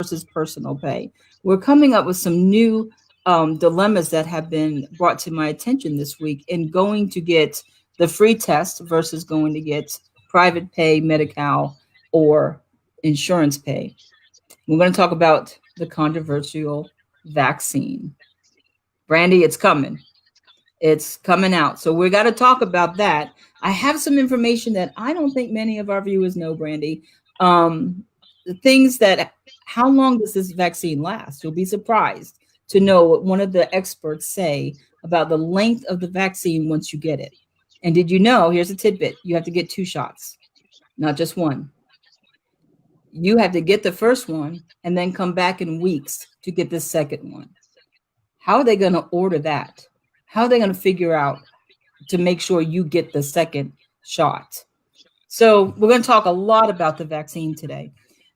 versus personal pay. We're coming up with some new dilemmas that have been brought to my attention this week in going to get the free test versus going to get private pay, Medi-Cal, or insurance pay. We're going to talk about the controversial vaccine. Brandy, it's coming. It's coming out. So we got to talk about that. I have some information that I don't think many of our viewers know, Brandy. The things that, how long does this vaccine last? You'll be surprised to know what one of the experts say about the length of the vaccine once you get it. And did you know, here's a tidbit, you have to get 2 shots, not just one. You have to get the first one and then come back in weeks to get the second one. How are they going to order that? How are they going to figure out to make sure you get the second shot? So we're going to talk a lot about the vaccine today.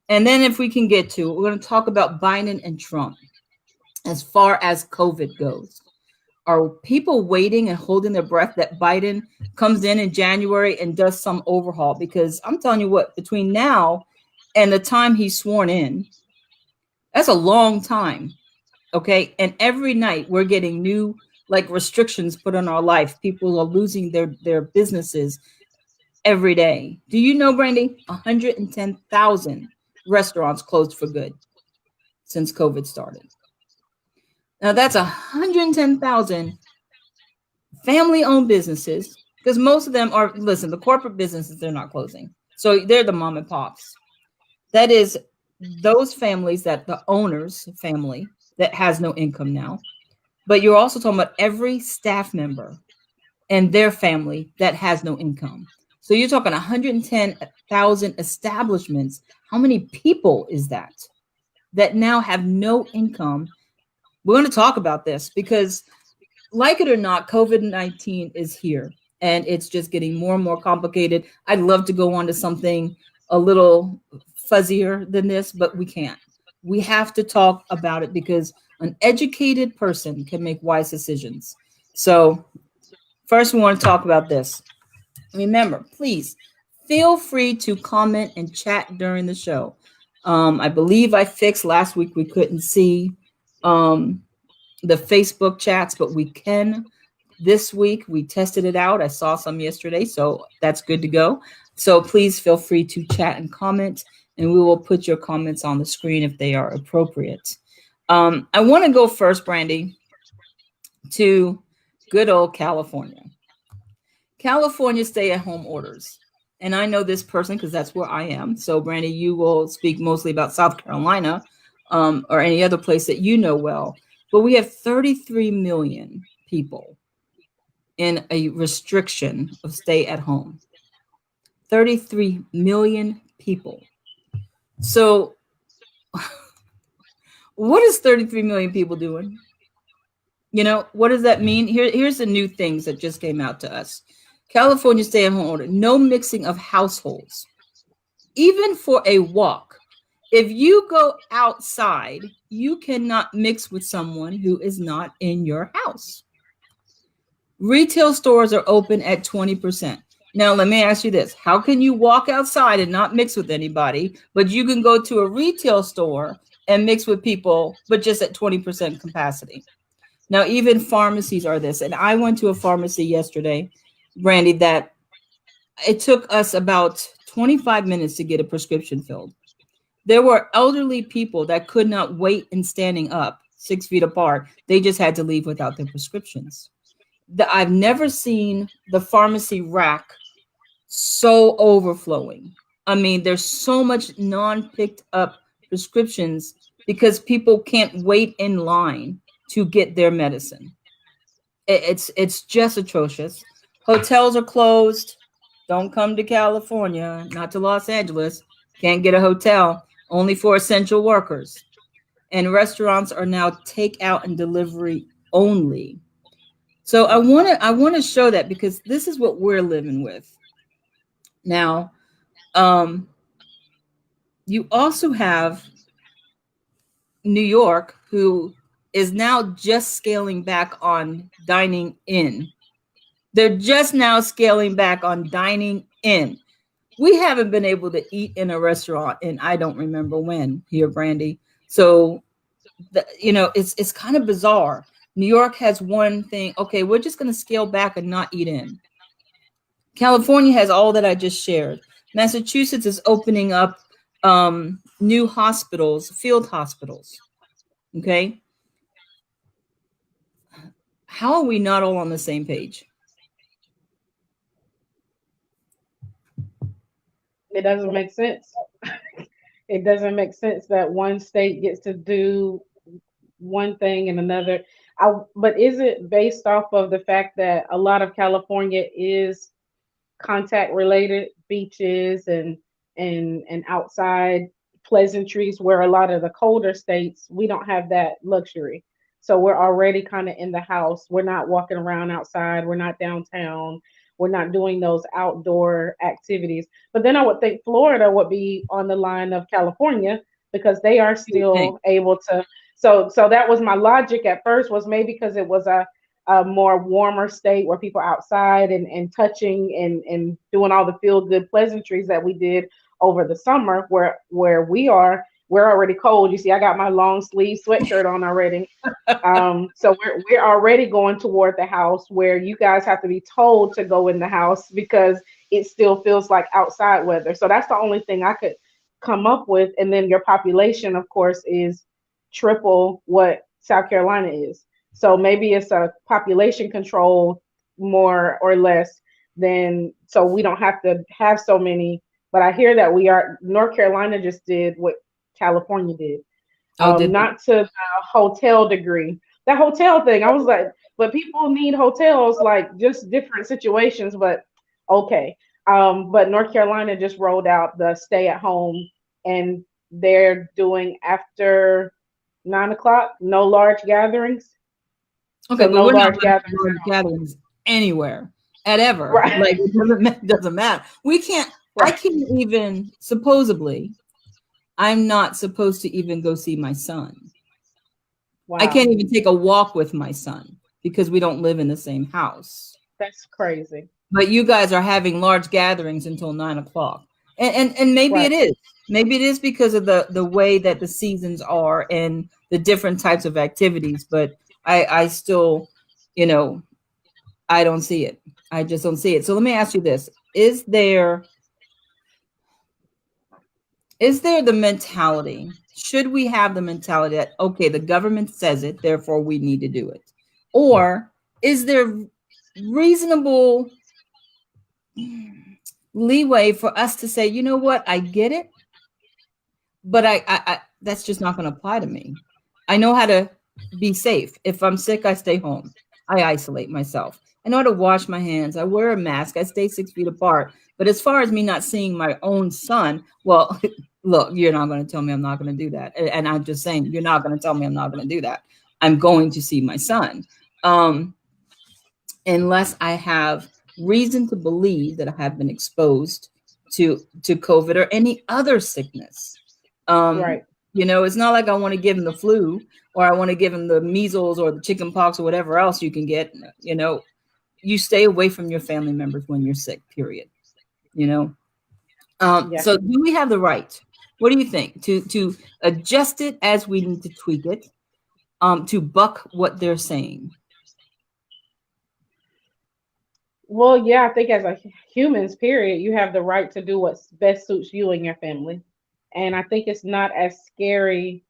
And then if we can get to it, we're going to talk about Biden and Trump as far as COVID goes. Are people waiting and holding their breath that Biden comes in January and does some overhaul? Because I'm telling you what, between now and the time he's sworn in, that's a long time. Okay. And every night we're getting new restrictions put on our life. People are losing their businesses every day. Do you know, Brandy, 110,000 restaurants closed for good since COVID started. Now that's 110,000 family-owned businesses, because most of them are, listen, the corporate businesses, they're not closing. So they're the mom and pops. That is those families that the owner's family that has no income now. But you're also talking about every staff member and their family that has no income. So you're talking 110,000 establishments. How many people is that now have no income? We're going to talk about this because, like it or not, COVID-19 is here and it's just getting more and more complicated. I'd love to go on to something a little fuzzier than this, but we can't. We have to talk about it because an educated person can make wise decisions. So first, we want to talk about this. Remember, please feel free to comment and chat during the show. I believe I fixed last week. We couldn't see the Facebook chats, but we can this week. We tested it out. I saw some yesterday, so that's good to go. So please feel free to chat and comment, and we will put your comments on the screen if they are appropriate. I want to go first, Brandy, to good old California. California stay-at-home orders. And I know this person because that's where I am. So, Brandy, you will speak mostly about South Carolina or any other place that you know well. But we have 33 million people in a restriction of stay at home. 33 million people. So what is 33 million people doing? You know, what does that mean? Here's the new things that just came out to us. California stay-at-home order, no mixing of households, even for a walk. If you go outside, you cannot mix with someone who is not in your house. Retail stores are open at 20%. Now, let me ask you this. How can you walk outside and not mix with anybody, but you can go to a retail store and mix with people, but just at 20% capacity? Now, even pharmacies are this. And I went to a pharmacy yesterday, Brandy, that it took us about 25 minutes to get a prescription filled. There were elderly people that could not wait in standing up 6 feet apart. They just had to leave without their prescriptions. I've never seen the pharmacy rack so overflowing. I mean, there's so much non-picked up prescriptions because people can't wait in line to get their medicine. It's just atrocious. Hotels are closed. Don't come to California, not to Los Angeles. Can't get a hotel, only for essential workers. And restaurants are now takeout and delivery only. So I want to show that because this is what we're living with. Now, you also have New York, who is now just scaling back on dining in. They're just now scaling back on dining in. We haven't been able to eat in a restaurant, and I don't remember when here, Brandy. So, it's kind of bizarre. New York has one thing. Okay, we're just going to scale back and not eat in. California has all that I just shared. Massachusetts is opening up new hospitals, field hospitals. Okay. How are we not all on the same page? It doesn't make sense. It doesn't make sense that one state gets to do one thing and another. But is it based off of the fact that a lot of California is contact related, beaches and outside pleasantries, where a lot of the colder states we don't have that luxury, so we're already kind of in the house, we're not walking around outside, we're not downtown, we're not doing those outdoor activities. But then I would think Florida would be on the line of California because they are You would think. still able to. So that was my logic at first, was maybe because it was a more warmer state where people are outside and touching and doing all the feel good pleasantries that we did over the summer, where we're already cold. You see, I got my long sleeve sweatshirt on already. So we're already going toward the house, where you guys have to be told to go in the house because it still feels like outside weather. So that's the only thing I could come up with. And then your population, of course, is triple what South Carolina is. So maybe it's a population control more or less than, so we don't have to have so many. But I hear that we are, North Carolina just did what California did. Oh, did they? Not to the hotel degree. That hotel thing, I was like, but people need hotels, like just different situations. But okay. But North Carolina just rolled out the stay at home, and they're doing after 9 o'clock, no large gatherings. Okay, So but no we're not large allowed to gatherings go to at all. gatherings anywhere at ever. Right. Like it doesn't matter. We can't. I Right. can't even supposedly. I'm not supposed to even go see my son. I can't Wow. even take a walk with my son because we don't live in the same house. That's crazy. But you guys are having large gatherings until 9 o'clock, and maybe it Right. is. Maybe it is because of the way that the seasons are and the different types of activities. But I still, you know, I don't see it. I just don't see it. So let me ask you this: is there the mentality? Should we have the mentality that okay, the government says it, therefore we need to do it, or is there reasonable leeway for us to say, you know what, I get it, but I that's just not going to apply to me. I know how to be safe. If I'm sick, I stay home. I isolate myself. I know how to wash my hands. I wear a mask. I stay 6 feet apart. But as far as me not seeing my own son, well, look, you're not going to tell me I'm not going to do that. And I'm just saying, you're not going to tell me I'm not going to do that. I'm going to see my son. Um, unless I have reason to believe that I have been exposed to COVID or any other sickness. Um, Right. it's not like I want to give him the flu or I want to give him the measles or the chicken pox or whatever else you can get. You stay away from your family members when you're sick, period. You know. Yeah. So do we have the right? What do you think? To adjust it as we need to tweak it, to buck what they're saying. Well, yeah, I think as a humans, period, you have the right to do what's best suits you and your family. And I think it's not as scary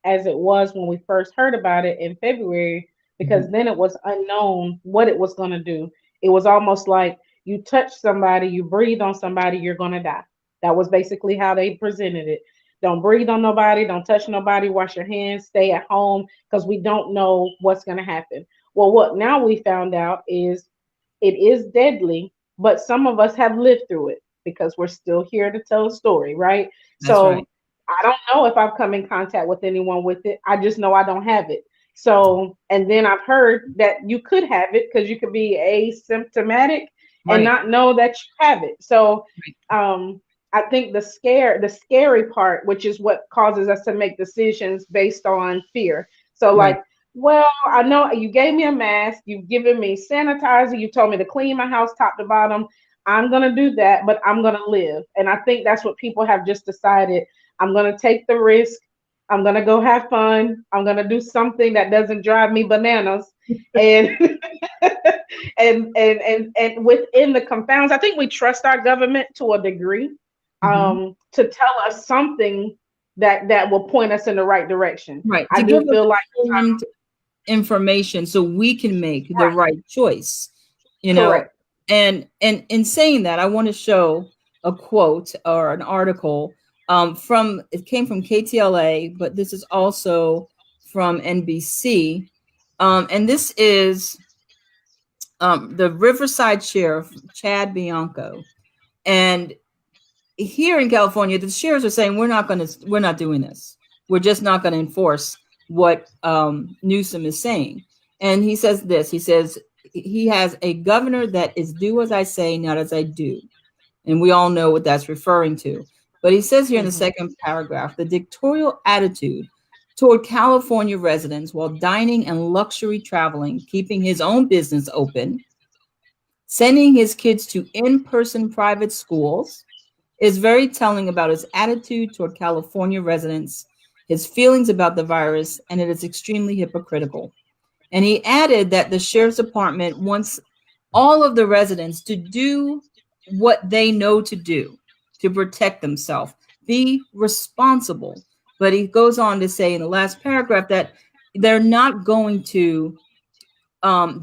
as it was when we first heard about it in February, because Mhm. then it was unknown what it was going to do. It was almost like you touch somebody, you breathe on somebody, you're going to die. That was basically how they presented it. Don't breathe on nobody, don't touch nobody, wash your hands, stay at home because we don't know what's going to happen. Well, what now we found out is it is deadly, but some of us have lived through it because we're still here to tell a story, right? That's right. So I don't know if I've come in contact with anyone with it. I just know I don't have it. So, and then I've heard that you could have it because you could be asymptomatic and Right. not know that you have it. So, Right. um, I think the scary part, which is what causes us to make decisions based on fear. So, Right. like, well, I know you gave me a mask, you've given me sanitizer, you told me to clean my house top to bottom. I'm gonna do that, but I'm gonna live. And I think that's what people have just decided. I'm going to take the risk. I'm gonna go have fun. I'm gonna do something that doesn't drive me bananas, and and within the confounds, I think we trust our government to a degree, Mhm. to tell us something that will point us in the right direction. Right. I To give do us feel like informed information so we can make the right, right choice, you know. correct. And in saying that, I want to show a quote or an article from it came from KTLA, but this is also from NBC. And this is the Riverside Sheriff, Chad Bianco. And here in California, the sheriffs are saying we're not doing this. We're just not going to enforce what Newsom is saying. And he says this. He says he has a governor that is do as I say, not as I do, and we all know what that's referring to. But he says here in the Hmm. second paragraph, the dictatorial attitude toward California residents while dining and luxury traveling, keeping his own business open, sending his kids to in-person private schools is very telling about his attitude toward California residents, his feelings about the virus, and it is extremely hypocritical. And he added that the sheriff's department wants all of the residents to do what they know to do to protect themselves, be responsible. But he goes on to say in the last paragraph that they're not going to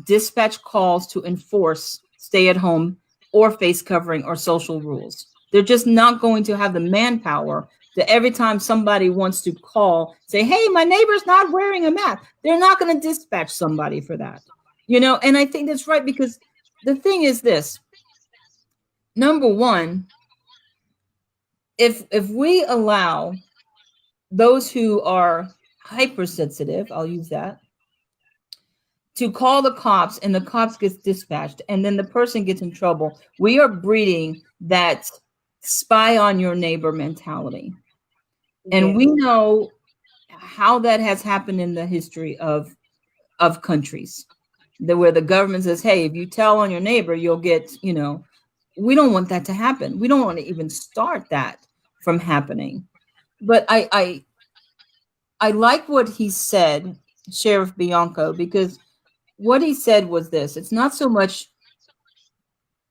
dispatch calls to enforce stay at home or face covering or social rules. They're just not going to have the manpower to every time somebody wants to call, say, hey, my neighbor's not wearing a mask. They're not going to dispatch somebody for that. You know, and I think that's right because the thing is this number one, if we allow those who are hypersensitive, I'll use that, to call the cops and the cops gets dispatched and then the person gets in trouble, we are breeding that spy on your neighbor mentality. And we Yes. know how that has happened in the history of countries, that where the government says, hey, if you tell on your neighbor you'll get, you know, we don't want that to happen. We don't want to even start that from happening. But I like what he said, Sheriff Bianco, because what he said was this: it's not so much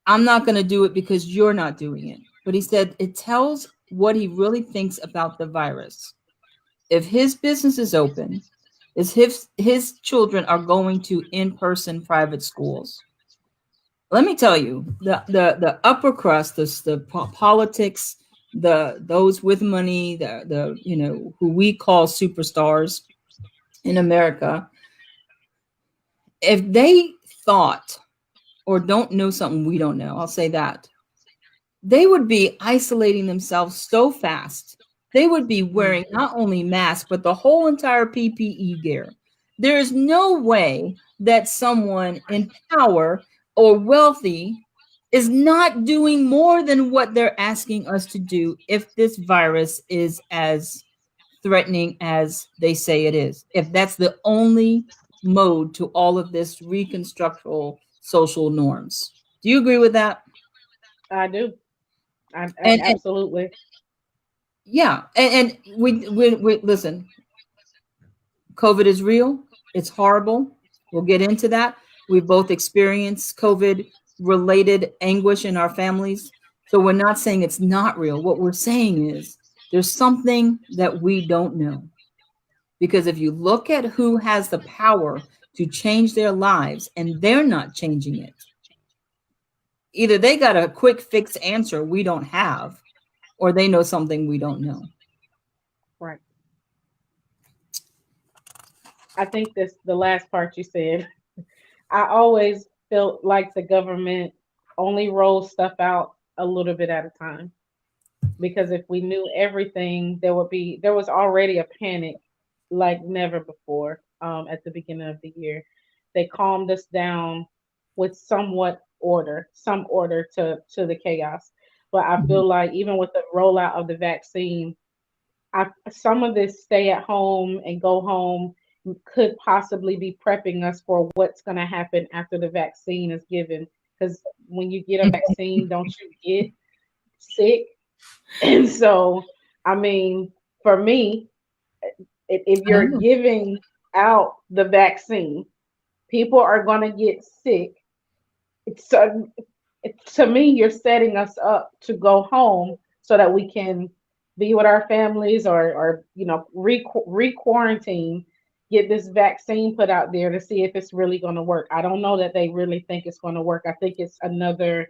I'm not going to do it because you're not doing it. But he said it tells what he really thinks about the virus. If his business is open, is his children are going to in-person private schools. Let me tell you, the upper crust, politics, the those with money, the you know who we call superstars in America, if they thought or don't know something we don't know, I'll say that they would be isolating themselves so fast. They would be wearing Hmm. not only masks, but the whole entire PPE gear. There is no way that someone in power or wealthy is not doing more than what they're asking us to do if this virus is as threatening as they say it is. If that's the only mode to all of this reconstructural social norms. Do you agree with that? I do. I And absolutely. yeah, and we listen. COVID is real. It's horrible. We'll get into that. We've both experienced COVID related anguish in our families. So we're not saying it's not real. What we're saying is there's something that we don't know. Because if you look at who has the power to change their lives and they're not changing it, either they got a quick fix answer we don't have, or they know something we don't know. Right. I think this the last part you said. I always felt like the government only rolls stuff out a little bit at a time, because if we knew everything, there was already a panic like never before. At the beginning of the year, they calmed us down with somewhat order, some order to the chaos. But I Mhm. feel like even with the rollout of the vaccine, some of this stay at home and go home could possibly be prepping us for what's going to happen after the vaccine is given. Because when you get a vaccine, don't you get sick? And so, I mean, for me, If you're Oh, giving out the vaccine, people are going to get sick. So to me, you're setting us up to go home so that we can be with our families, or re-quarantine, get this vaccine put out there to see if it's really going to work. I don't know that they really think it's going to work. I think it's another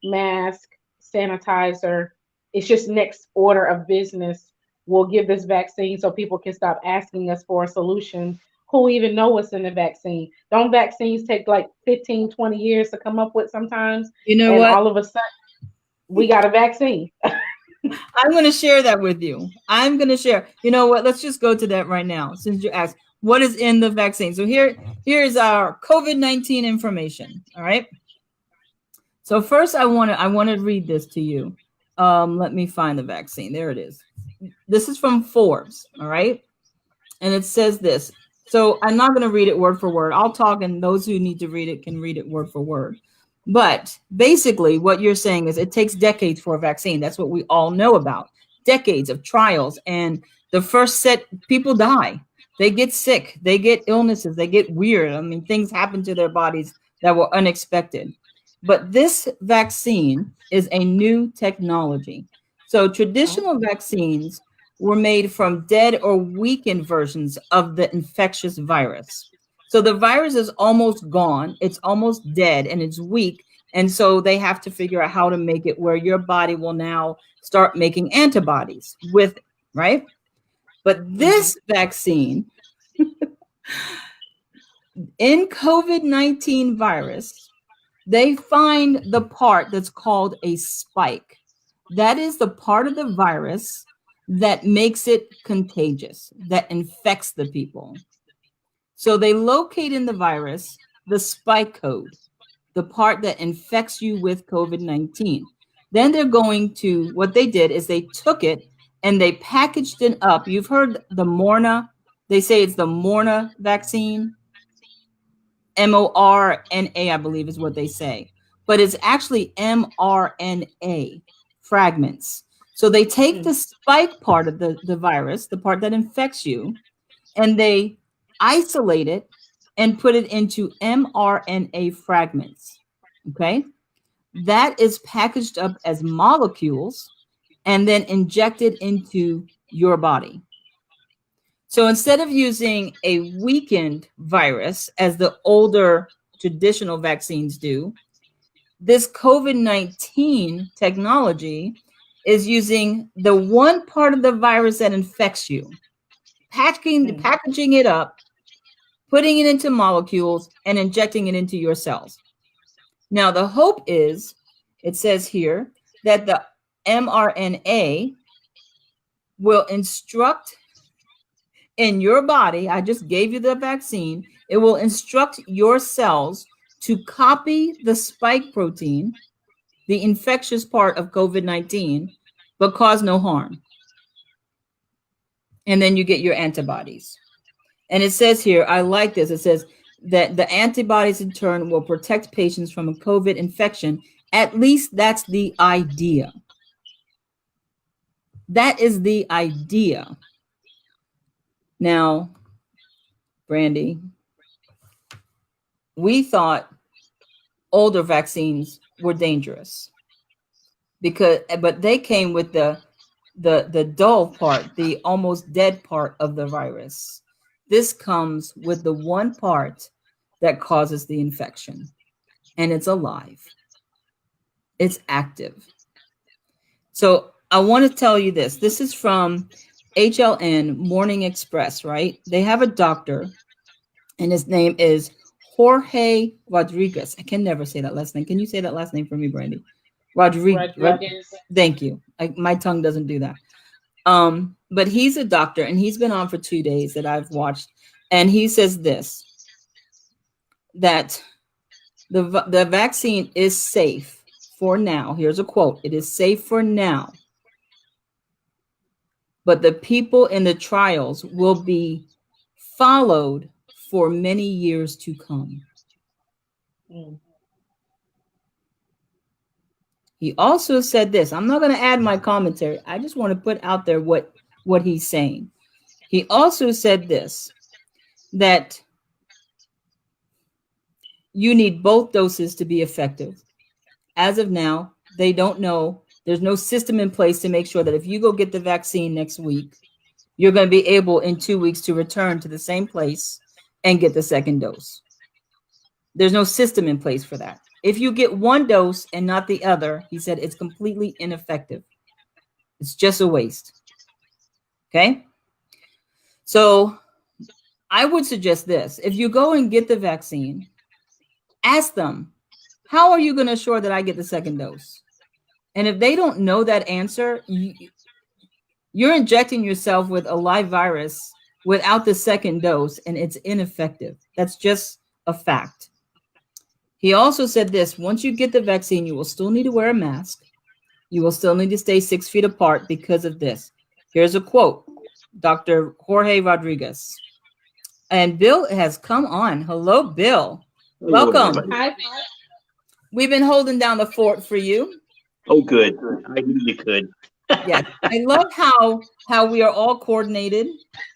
mask, sanitizer. It's just next order of business. We'll give this vaccine so people can stop asking us for a solution. Who even know what's in the vaccine? Don't vaccines take like 15, 20 years to come up with sometimes? you know And what? all of a sudden, we got a vaccine. I'm going to share that with you. I'm going to share. You know what? Let's just go to that right now since you asked what is in the vaccine. So here's our COVID-19 information. All right. So first I want to read this to you. Let me find the vaccine. There it is. This is from Forbes. All right. And it says this. So I'm not going to read it word for word. I'll talk, and those who need to read it can read it word for word. But basically, what you're saying is it takes decades for a vaccine. That's what we all know about. Decades of trials. And the first set, people die. They get sick. They get illnesses. They get weird. I mean, things happen to their bodies that were unexpected. But this vaccine is a new technology. So Oh. traditional vaccines were made from dead or weakened versions of the infectious virus. So the virus is almost gone, it's almost dead, and it's weak. And so they have to figure out how to make it where your body will now start making antibodies with it, right? But Hmm. this vaccine in COVID-19 virus, they find the part that's called a spike. That is the part of the virus that makes it contagious, that infects the people. So they locate in the virus the spike code, the part that infects you with COVID-19. Then they're going to, what they did is they took it and they packaged it up. You've heard the Morna, they say it's the Morna vaccine. MORNA, I believe is what they say, but it's actually mRNA fragments. So they take the spike part of the virus, the part that infects you, and they isolate it and put it into mRNA fragments. Okay. That is packaged up as molecules and then injected into your body. So instead of using a weakened virus as the older traditional vaccines do, this COVID-19 technology is using the one part of the virus that infects you, Hmm. packaging it up, putting it into molecules, and injecting it into your cells. Now, the hope is, it says here, that the mRNA will instruct in your body. I just gave you the vaccine. It will instruct your cells to copy the spike protein, the infectious part of COVID-19, but cause no harm. And then you get your antibodies. And it says here, I like this. It says that the antibodies in turn will protect patients from a COVID infection. At least that's the idea. That is the idea. Now, Brandy, we thought older vaccines were dangerous because, but they came with the dull part, the almost dead part of the virus. This comes with the one part that causes the infection, and it's alive. It's active. So I want to tell you this. This is from HLN Morning Express, right? They have a doctor, and his name is Jorge Rodriguez. I can never say that last name. Can you say that last name for me, Brandy? Rodriguez. Thank you. My tongue doesn't do that. But he's a doctor, and he's been on for 2 days that I've watched, and he says this, that the vaccine is safe for now. Here's a quote: "It is safe for now, but the people in the trials will be followed for many years to come." Mm. He also said this. I'm not going to add my commentary. I just want to put out there what he's saying. He also said this, that you need both doses to be effective. As of now, they don't know. There's no system in place to make sure that if you go get the vaccine next week, you're going to be able in 2 weeks to return to the same place and get the second dose. There's no system in place for that. If you get one dose and not the other, he said it's completely ineffective. It's just a waste. Okay? So I would suggest this. If you go and get the vaccine, ask them, how are you going to assure that I get the second dose? And if they don't know that answer, you're injecting yourself with a live virus without the second dose, and it's ineffective. That's just a fact. He also said this, once you get the vaccine, you will still need to wear a mask. You will still need to stay 6 feet apart because of this. Here's a quote, Dr. Jorge Rodriguez. And Bill has come on. Hello, Bill. Welcome. Hi. We've been holding down the fort for you. Oh, good. I knew you could. Yeah, I love how we are all coordinated.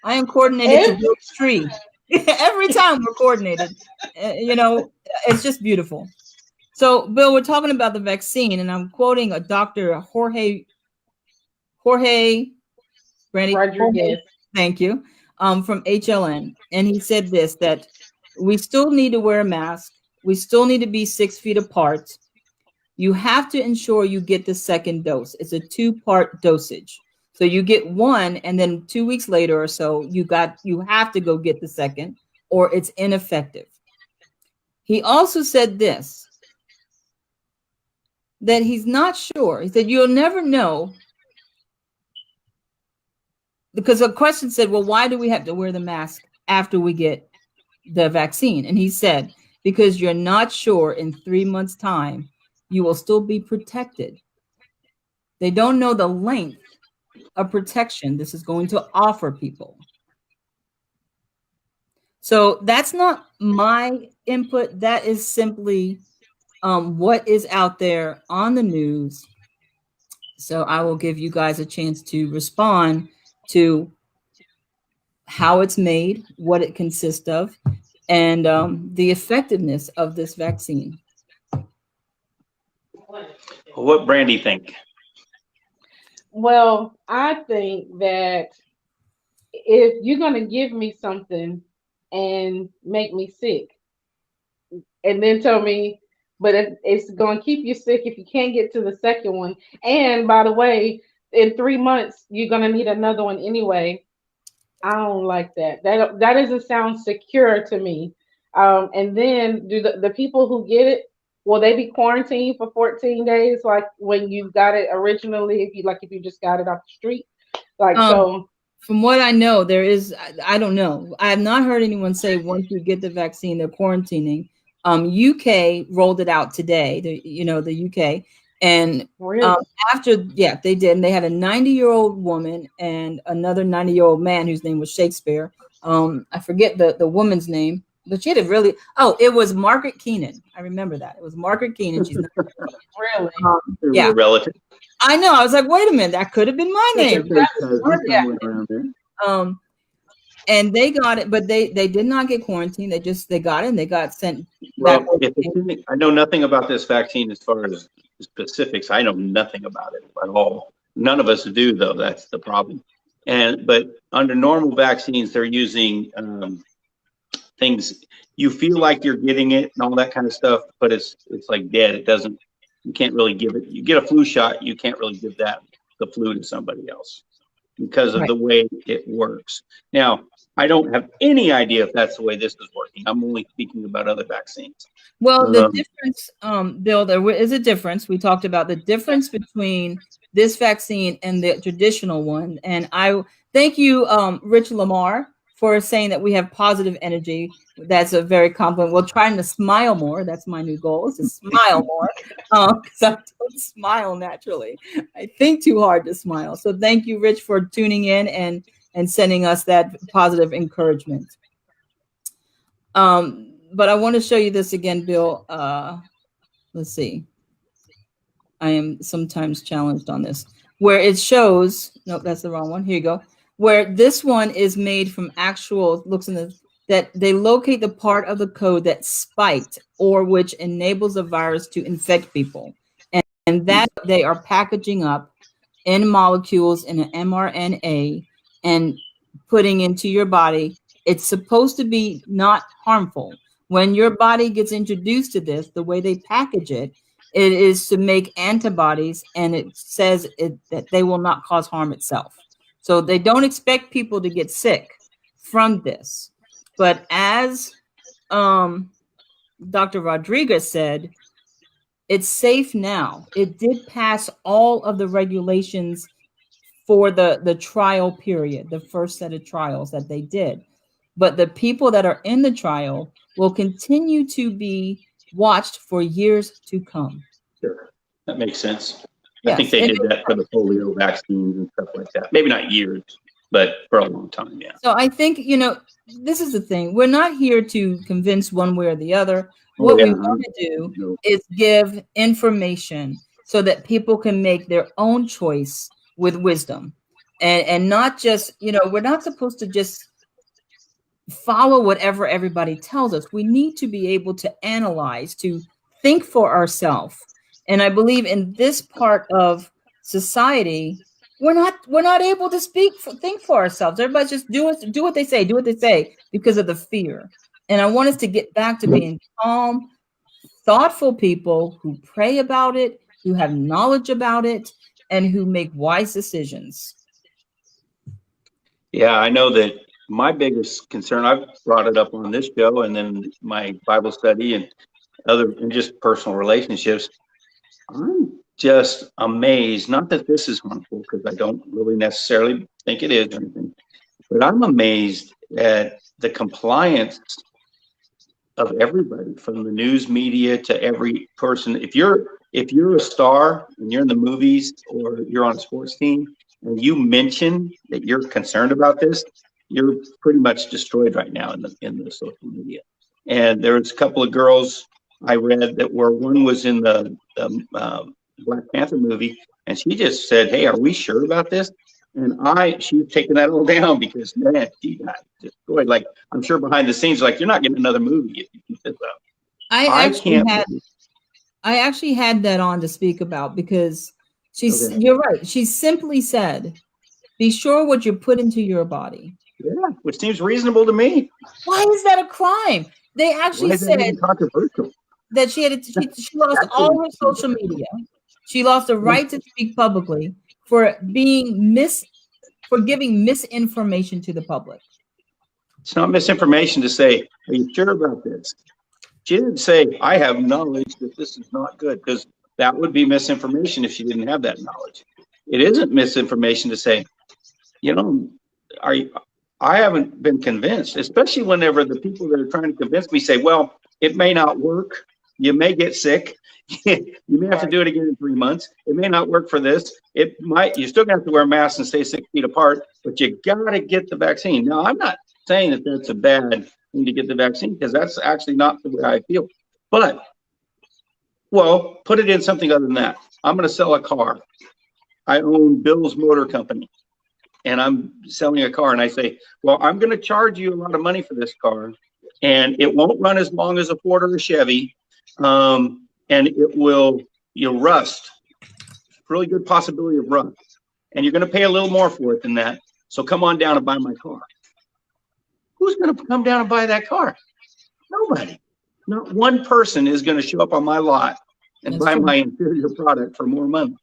I am coordinated to Bill's tree. Every time we're coordinated. It's just beautiful. So, Bill, we're talking about the vaccine, and I'm quoting a Dr. Jorge Rodriguez. Thank you, from HLN. And he said this, that we still need to wear a mask. We still need to be 6 feet apart. You have to ensure you get the second dose. It's a 2-part dosage. So you get one, and then 2 weeks later or so, you have to go get the second, or it's ineffective. He also said this, that he's not sure. He said, you'll never know. Because a question said, well, why do we have to wear the mask after we get the vaccine? And he said, because you're not sure in 3 months' time, you will still be protected. They don't know the length of protection this is going to offer people. So that's not my input. That is simply what is out there on the news. So I will give you guys a chance to respond to how it's made, what it consists of, and the effectiveness of this vaccine. What Brandy think? Well, I think that if you're going to give me something and make me sick, and then tell me, but it's going to keep you sick if you can't get to the second one. And by the way, in 3 months, you're going to need another one anyway. I don't like that. That doesn't sound secure to me. And then do the people who get it, will they be quarantined for 14 days like when you got it originally, if you just got it off the street? So from what I know, there is, I don't know. I have not heard anyone say once you get the vaccine, they're quarantining. UK rolled it out today, the UK. And really? they did. And they had a 90-year-old woman and another 90-year-old man whose name was Shakespeare. I forget the woman's name, but she had it was Margaret Keenan. I remember that. It was Margaret Keenan. She's not really? Yeah. Relative. I know. I was like, wait a minute, that could have been my name. And they got it, but they did not get quarantined. They got it and they got sent back. I know nothing about this vaccine as far as specifics. I know nothing about it at all. None of us do, though. That's the problem. But under normal vaccines, they're using things. You feel like you're getting it and all that kind of stuff, but it's like dead. It doesn't. You can't really give it. You get a flu shot, you can't really give the flu to somebody else because of the way it works. Now, I don't have any idea if that's the way this is working. I'm only speaking about other vaccines. Well, the difference, Bill, there is a difference. We talked about the difference between this vaccine and the traditional one. And I thank you, Rich Lamar, for saying that we have positive energy. That's a very compliment. We're trying to smile more. That's my new goal, is to smile more, because I don't smile naturally. I think too hard to smile. So thank you, Rich, for tuning in and sending us that positive encouragement. But I want to show you this again, Bill. Let's see. I am sometimes challenged on this, where it shows, nope, that's the wrong one. Here you go. where this one is made from actual looks in the that they locate the part of the code that spiked or which enables the virus to infect people. And that they are packaging up in molecules in an mRNA and putting into your body. It's supposed to be not harmful. When your body gets introduced to this, the way they package it, it is to make antibodies, and it says that they will not cause harm itself. So they don't expect people to get sick from this. But as Dr. Rodriguez said, it's safe now. It did pass all of the regulations for the trial period, the first set of trials that they did. But the people that are in the trial will continue to be watched for years to come. Sure, that makes sense. Yes. I think they did that for the polio vaccines and stuff like that. Maybe not years, but for a long time, yeah. So I think, this is the thing. We're not here to convince one way or the other. What we want to do is give information so that people can make their own choice with wisdom, and not just, we're not supposed to just follow whatever everybody tells us. We need to be able to analyze, to think for ourselves. And I believe in this part of society, we're not able to think for ourselves. Everybody just do what they say because of the fear. And I want us to get back to being calm, thoughtful people who pray about it, who have knowledge about it, and who make wise decisions. Yeah, I know that my biggest concern, I've brought it up on this show and then my Bible study and just personal relationships. I'm just amazed, not that this is harmful, because I don't really necessarily think it is or anything, but I'm amazed at the compliance of everybody, from the news media to every person. If you're a star and you're in the movies or you're on a sports team and you mention that you're concerned about this, you're pretty much destroyed right now in the social media. And there was a couple of girls I read that one was in the Black Panther movie, and she just said, "Hey, are we sure about this?" And she's taking that all down because, man, she got destroyed. Like, I'm sure behind the scenes, like, you're not getting another movie if you keep this up. I actually had that on to speak about, because you're right. She simply said, "Be sure what you put into your body." Yeah, which seems reasonable to me. Why is that a crime? They actually said that she lost all her social media. She lost the right to speak publicly for giving misinformation to the public. It's not misinformation to say, "Are you sure about this?" She didn't say, "I have knowledge that this is not good," because that would be misinformation if she didn't have that knowledge. It isn't misinformation to say, I haven't been convinced, especially whenever the people that are trying to convince me say, "Well, it may not work. You may get sick. You may have to do it again in 3 months. It may not work for this. You still have to wear masks and stay 6 feet apart, but you got to get the vaccine." Now, I'm not saying that that's a bad thing to get the vaccine, because that's actually not the way I feel. But, well, put it in something other than that. I'm going to sell a car. I own Bill's Motor Company, and I'm selling a car, and I say, "Well, I'm going to charge you a lot of money for this car, and it won't run as long as a Ford or a Chevy, and you'll rust. Really good possibility of rust. And you're going to pay a little more for it than that. So come on down and buy my car." Who's going to come down and buy that car? Nobody. Not one person is going to show up on my lot and buy my inferior product for more money.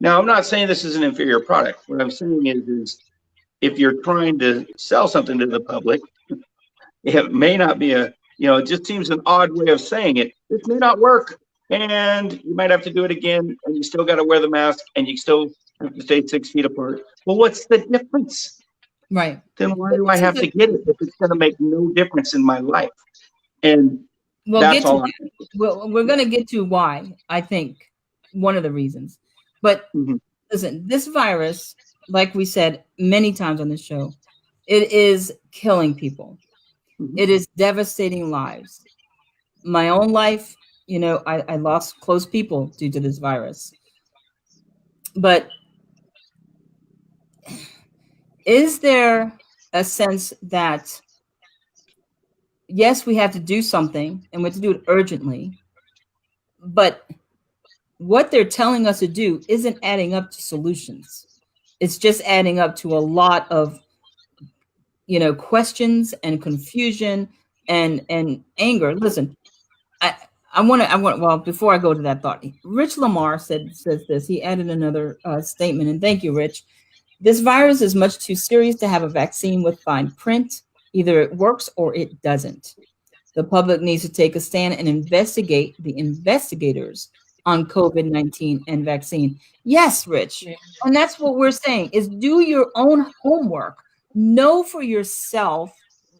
Now, I'm not saying this is an inferior product. What I'm saying is if you're trying to sell something to the public, it may not be it just seems an odd way of saying it. This may not work, and you might have to do it again, and you still got to wear the mask, and you still have to stay 6 feet apart. Well, what's the difference? Right. Then why do I have to get it if it's going to make no difference in my life? And that's all. We're going to get to why, I think, one of the reasons. But listen, this virus, like we said many times on this show, it is killing people. It is devastating lives. My own life, I lost close people due to this virus. But Is there a sense that, yes, we have to do something and we have to do it urgently, but what they're telling us to do isn't adding up to solutions. It's just adding up to a lot of, questions and confusion and anger. Listen, I well, before I go to that thought, Rich Lamar says this. He added another statement, and thank you, Rich. This virus is much too serious to have a vaccine with fine print. Either it works or it doesn't. The public needs to take a stand and investigate the investigators on COVID-19 and vaccine. Yes, Rich. Yeah. And that's what we're saying is do your own homework. Know for yourself.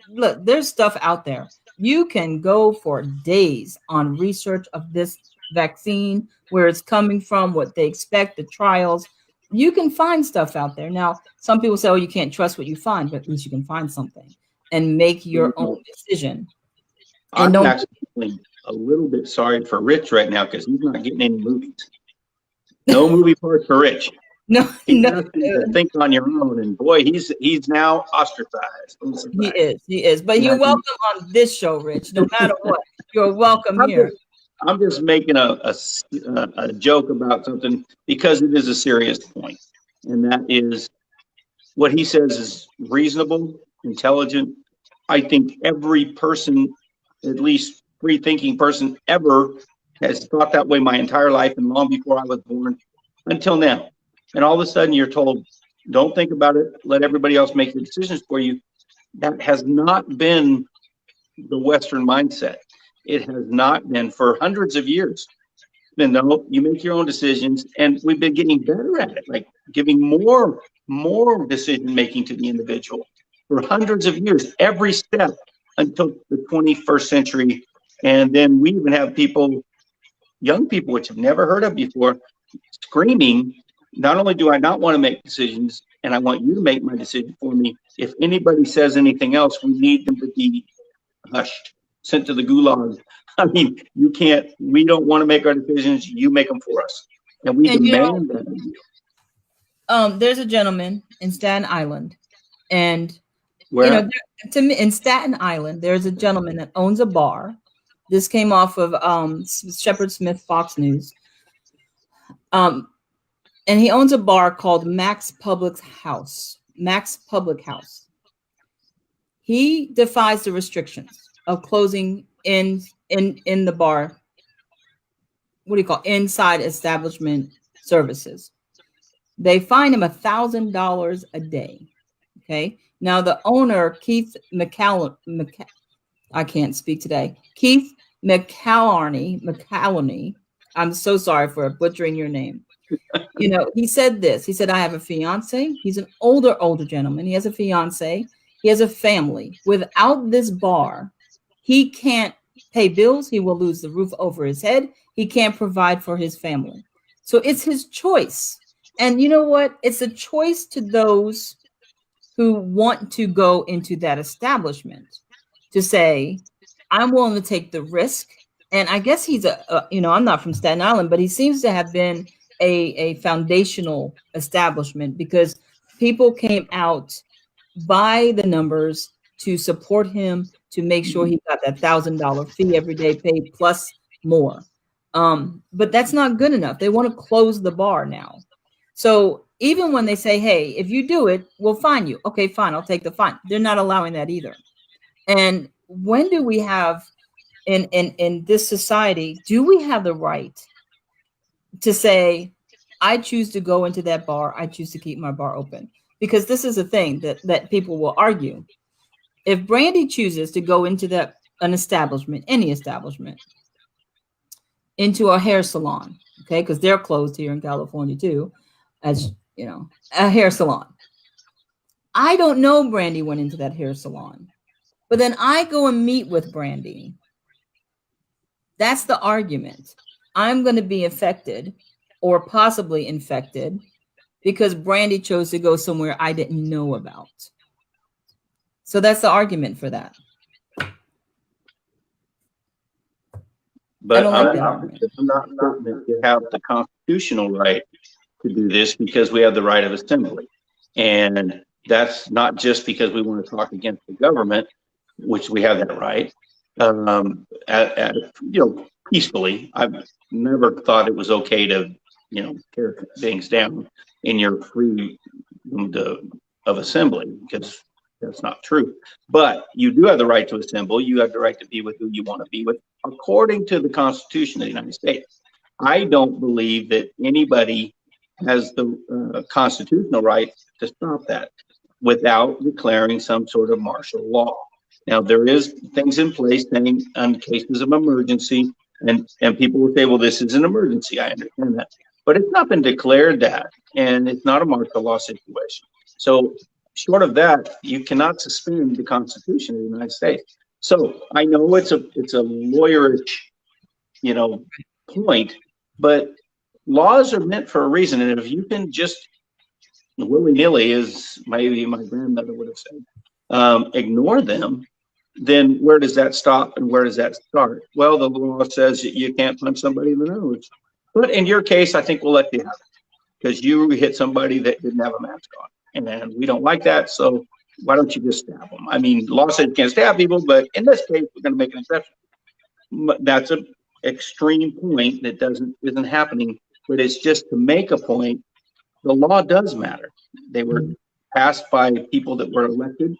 Look, there's stuff out there. You can go for days on research of this vaccine, where it's coming from, what they expect, the trials. You can find stuff out there. Now, some people say, oh, you can't trust what you find, but at least you can find something and make your own decision. And I'm actually a little bit sorry for Rich right now because he's not getting any movies. No movie parts for Rich. No, He has to think on your own, and boy, he's now ostracized. He is. But you're welcome on this show, Rich. No matter what, you're welcome here. I'm just making a joke about something because it is a serious point, and that is what he says is reasonable, intelligent. I think every person, at least free-thinking person ever, has thought that way my entire life and long before I was born until now. And all of a sudden you're told, don't think about it, let everybody else make the decisions for you. That has not been the Western mindset. It has not been for hundreds of years. Then no, you make your own decisions, and we've been getting better at it, like giving more decision making to the individual for hundreds of years, every step until the 21st century. And then we even have people, young people, which I've never heard of before, screaming, not only do I not want to make decisions, and I want you to make my decision for me, if anybody says anything else, we need them to be hushed, sent to the gulag. I mean, you can't, we don't want to make our decisions, you make them for us. And we demand that. There's a gentleman in Staten Island, and Where? to me, in Staten Island, there's a gentleman that owns a bar. This came off of Shepard Smith Fox News. And he owns a bar called Max Public House. Max Public House. He defies the restrictions of closing in the bar. What do you call inside establishment services? They fine him $1,000 a day. Okay. Now the owner, Keith I can't speak today. Keith McCallany. I'm so sorry for butchering your name. He said this. He said, I have a fiance. He's an older gentleman. He has a fiance. He has a family. Without this bar, he can't pay bills. He will lose the roof over his head. He can't provide for his family. So it's his choice. And you know what? It's a choice to those who want to go into that establishment to say, I'm willing to take the risk. And I guess he's I'm not from Staten Island, but he seems to have been a foundational establishment because people came out by the numbers to support him, to make sure he got that $1,000 fee every day paid plus more. But that's not good enough. They want to close the bar now. So even when they say, hey, if you do it, we'll fine you. Okay, fine, I'll take the fine. They're not allowing that either. And when do we have in this society, do we have the right to say, I choose to go into that bar, I choose to keep my bar open? Because this is a thing that people will argue. If Brandy chooses to go into an establishment, any establishment, into a hair salon, okay, because they're closed here in California too, as you know, a hair salon. I don't know Brandy went into that hair salon, but then I go and meet with Brandy. That's the argument. I'm going to be affected or possibly infected because Brandy chose to go somewhere I didn't know about. So that's the argument for that. But I'm not certain that you have the constitutional right to do this because we have the right of assembly. And That's not just because we want to talk against the government, which we have that right, peacefully. I've never thought it was okay to, tear things down in your freedom of assembly, because that's not true. But you do have the right to assemble. You have the right to be with who you want to be with, according to the Constitution of the United States. I don't believe that anybody has the constitutional right to stop that without declaring some sort of martial law. Now, there is things in place saying in cases of emergency, and people will say, well, this is an emergency. I understand that. But it's not been declared that, and it's not a martial law situation. So short of that, you cannot suspend the Constitution of the United States. So I know it's a lawyerish, point, but laws are meant for a reason. And if you can just willy-nilly, as maybe my grandmother would have said, ignore them, then where does that stop and where does that start? Well, the law says that you can't punch somebody in the nose. But in your case, I think we'll let you have it because you hit somebody that didn't have a mask on. And we don't like that, so why don't you just stab them? I mean, law said you can't stab people, but in this case, we're going to make an exception. That's an extreme point that isn't happening, but it's just to make a point. The law does matter. They were passed by people that were elected,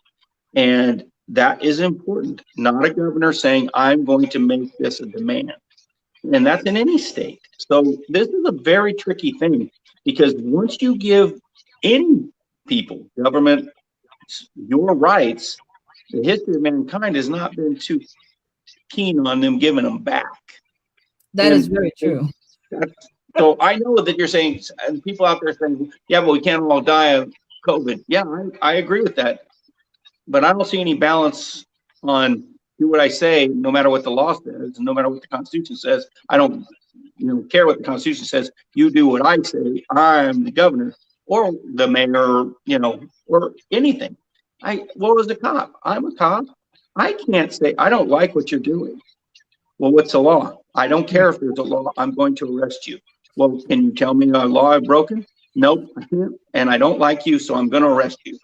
and that is important. Not a governor saying, I'm going to make this a demand. And that's in any state. So this is a very tricky thing, because once you give any people, government, your rights, the history of mankind has not been too keen on them giving them back. That is very true. So I know that you're saying, and people out there saying, yeah, but we can't all die of COVID. Yeah, I agree with that. But I don't see any balance on do what I say, no matter what the law says, no matter what the Constitution says. I don't care what the Constitution says. You do what I say. I'm the governor or the mayor, or anything. What was the cop? I'm a cop. I can't say, I don't like what you're doing. Well, what's the law? I don't care if there's a law. I'm going to arrest you. Well, can you tell me a law I've broken? Nope, I can't. And I don't like you, so I'm going to arrest you.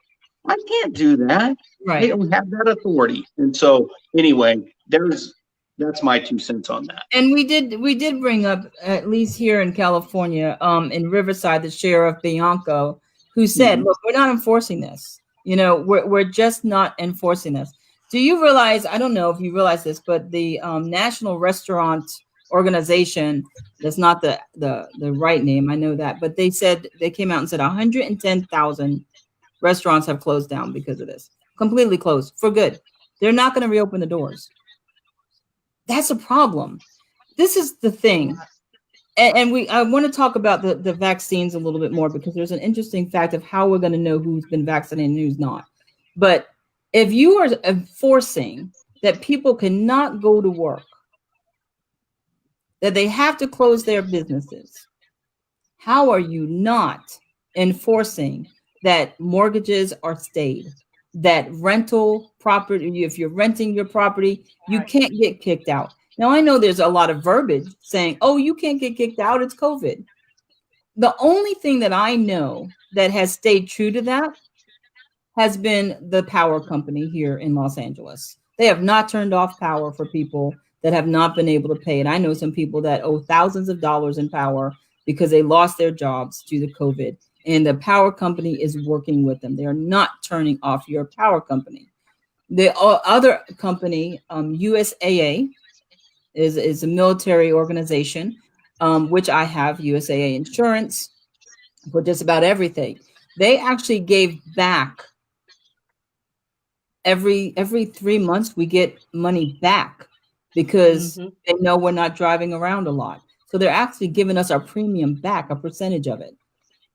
I can't do that. Right. They don't have that authority. And so anyway, that's my 2 cents on that. And we did bring up, at least here in California, in Riverside, the sheriff Bianco, who said, look, we're not enforcing this. We're just not enforcing this. Do you realize, I don't know if you realize this, but the National Restaurant Organization, that's not the right name, I know that, but they came out and said 110,000 restaurants have closed down because of this. Completely closed for good. They're not going to reopen the doors. That's a problem. This is the thing. And I want to talk about the vaccines a little bit more, because there's an interesting fact of how we're going to know who's been vaccinated and who's not. But if you are enforcing that people cannot go to work, that they have to close their businesses, how are you not enforcing that mortgages are stayed, that rental property, if you're renting your property, you can't get kicked out? Now, I know there's a lot of verbiage saying, oh, you can't get kicked out, it's COVID. The only thing that I know that has stayed true to that has been the power company here in Los Angeles. They have not turned off power for people that have not been able to pay it. I know some people that owe thousands of dollars in power because they lost their jobs due to COVID, and the power company is working with them. They are not turning off your power company. The other company, USAA, is a military organization, which I have USAA insurance for just about everything. They actually gave back every 3 months. We get money back because they know we're not driving around a lot. So they're actually giving us our premium back, a percentage of it.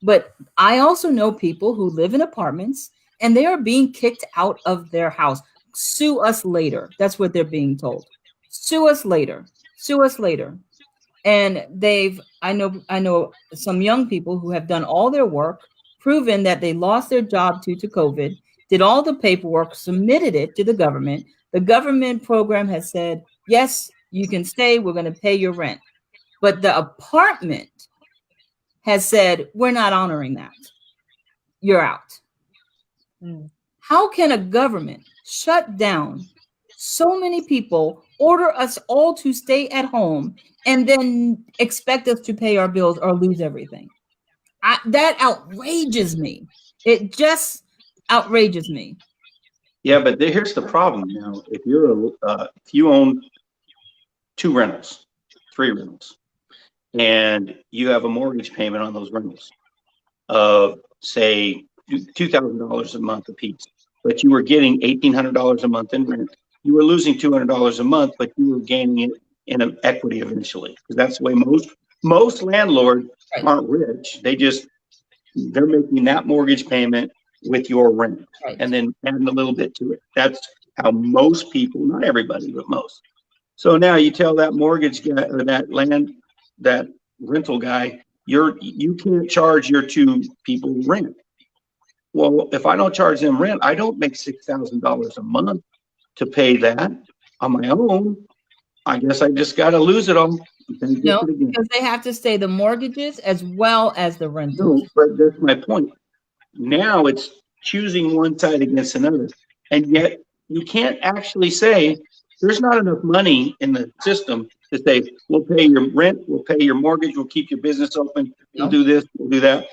But I also know people who live in apartments and they are being kicked out of their house. Sue us later. That's what they're being told. Sue us later. Sue us later. And I know some young people who have done all their work, proven that they lost their job due to COVID, did all the paperwork, submitted it to the government. The government program has said, yes, you can stay. We're going to pay your rent. But the apartment has said, we're not honoring that. You're out. Mm. How can a government shut down so many people, order us all to stay at home, and then expect us to pay our bills or lose everything? That outrages me. It just outrages me. Yeah, but here's the problem now. If you own 2 rentals, 3 rentals, and you have a mortgage payment on those rentals of say $2,000 a month apiece, but you were getting $1,800 a month in rent, you were losing $200 a month, but you were gaining it in an equity eventually, because that's the way most landlords Right. aren't rich. They're making that mortgage payment with your rent, Right. and then adding a little bit to it. That's how most people, not everybody, but most. So now you tell that mortgage guy or that rental guy, you can't charge your 2 people rent. Well, if I don't charge them rent, I don't make $6,000 a month to pay that on my own. I guess I just got to lose it all and then get No, it again. because they have to stay the mortgages as well as the rentals. No, but that's my point. Now it's choosing one side against another. And yet you can't actually say there's not enough money in the system to say, we'll pay your rent, we'll pay your mortgage, we'll keep your business open, we'll do this, we'll do that.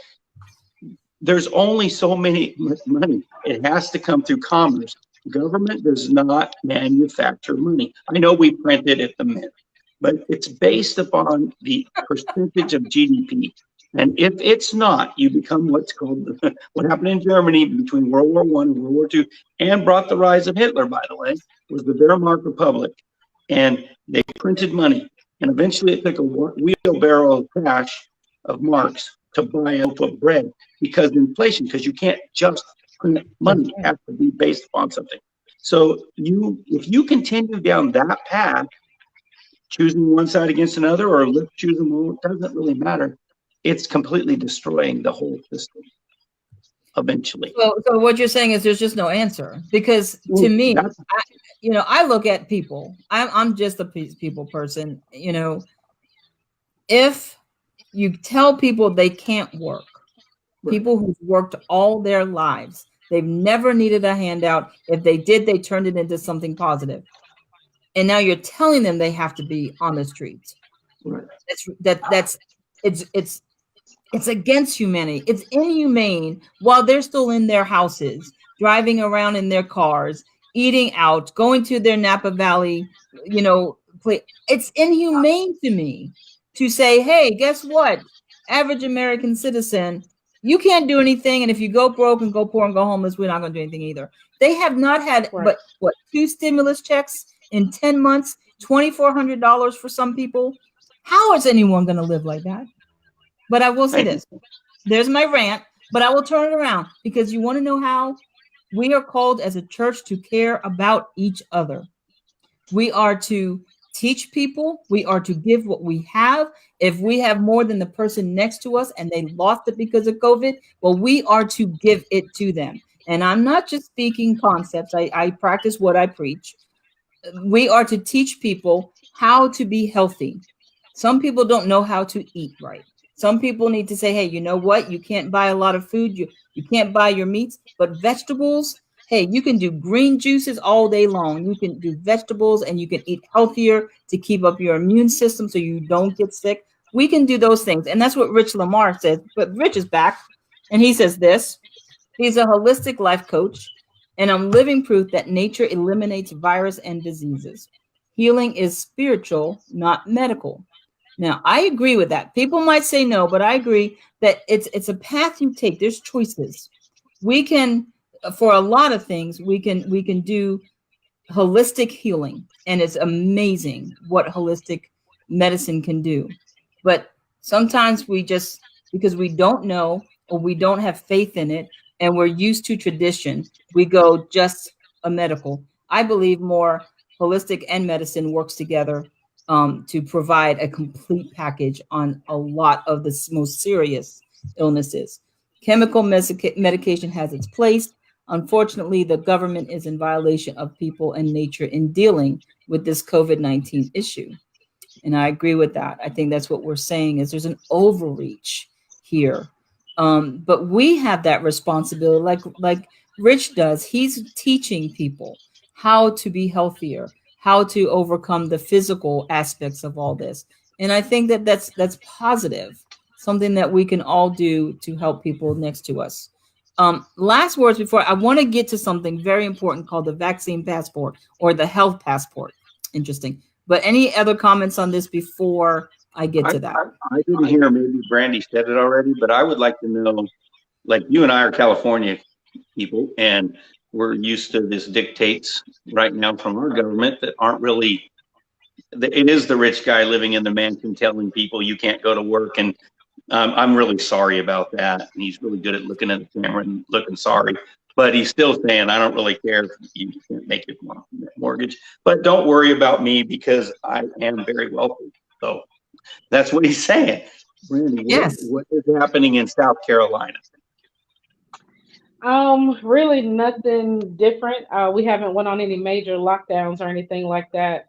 There's only so much money. It has to come through commerce. Government does not manufacture money. I know we print it at the Mint, but it's based upon the percentage of GDP. And if it's not, you become what's called what happened in Germany between World War I and World War II, and brought the rise of Hitler, by the way, was the Wehrmacht Republic. And they printed money. And eventually it took a wheelbarrow of cash of marks to buy a loaf of bread because of inflation, because you can't just print money. It has to be based upon something. So if you continue down that path, choosing one side against another, or choosing one, it doesn't really matter. It's completely destroying the whole system eventually. So what you're saying is there's just no answer, because to me, I look at people. I'm just a people person. If you tell people they can't work, people who've worked all their lives, they've never needed a handout. If they did, they turned it into something positive. And now you're telling them they have to be on the streets. Right. It's against humanity. It's inhumane while they're still in their houses, driving around in their cars, eating out, going to their Napa Valley, play. It's inhumane to me to say, hey, guess what? Average American citizen, you can't do anything. And if you go broke and go poor and go homeless, we're not going to do anything either. They have not had but 2 stimulus checks in 10 months, $2,400 for some people. How is anyone going to live like that? But I will say this. There's my rant, but I will turn it around, because you want to know how we are called as a church to care about each other. We are to teach people. We are to give what we have. If we have more than the person next to us and they lost it because of COVID, well, we are to give it to them. And I'm not just speaking concepts. I practice what I preach. We are to teach people how to be healthy. Some people don't know how to eat right. Some people need to say, hey, you know what? You can't buy a lot of food. You can't buy your meats, but vegetables, hey, you can do green juices all day long. You can do vegetables, and you can eat healthier to keep up your immune system so you don't get sick. We can do those things. And that's what Rich Lamar says. But Rich is back, and he says this. He's a holistic life coach, and I'm living proof that nature eliminates virus and diseases. Healing is spiritual, not medical. Now, I agree with that. People might say no, but I agree that it's a path you take. There's choices. We can, for a lot of things, we can do holistic healing, and it's amazing what holistic medicine can do. But sometimes we just, because we don't know or we don't have faith in it, and we're used to tradition, we go just a medical. I believe more holistic and medicine works together to provide a complete package on a lot of the most serious illnesses. Chemical medication has its place. Unfortunately, the government is in violation of people and nature in dealing with this COVID-19 issue. And I agree with that. I think that's what we're saying, is there's an overreach here. But we have that responsibility, like Rich does. He's teaching people how to be healthier, how to overcome the physical aspects of all this. And I think that that's positive, something that we can all do to help people next to us. Last words before I want to get to something very important called the vaccine passport or the health passport. Interesting. But any other comments on this before I get to that? I didn't hear, maybe Brandy said it already, but I would like to know, like you and I are California people, and we're used to this dictates right now from our government that aren't really, it is the rich guy living in the mansion telling people you can't go to work. And I'm really sorry about that. And he's really good at looking at the camera and looking sorry. But he's still saying, I don't really care if you can't make it mortgage. But don't worry about me because I am very wealthy. So that's what he's saying. Brandy, Yes. what is happening in South Carolina? Really nothing different. We haven't went on any major lockdowns or anything like that.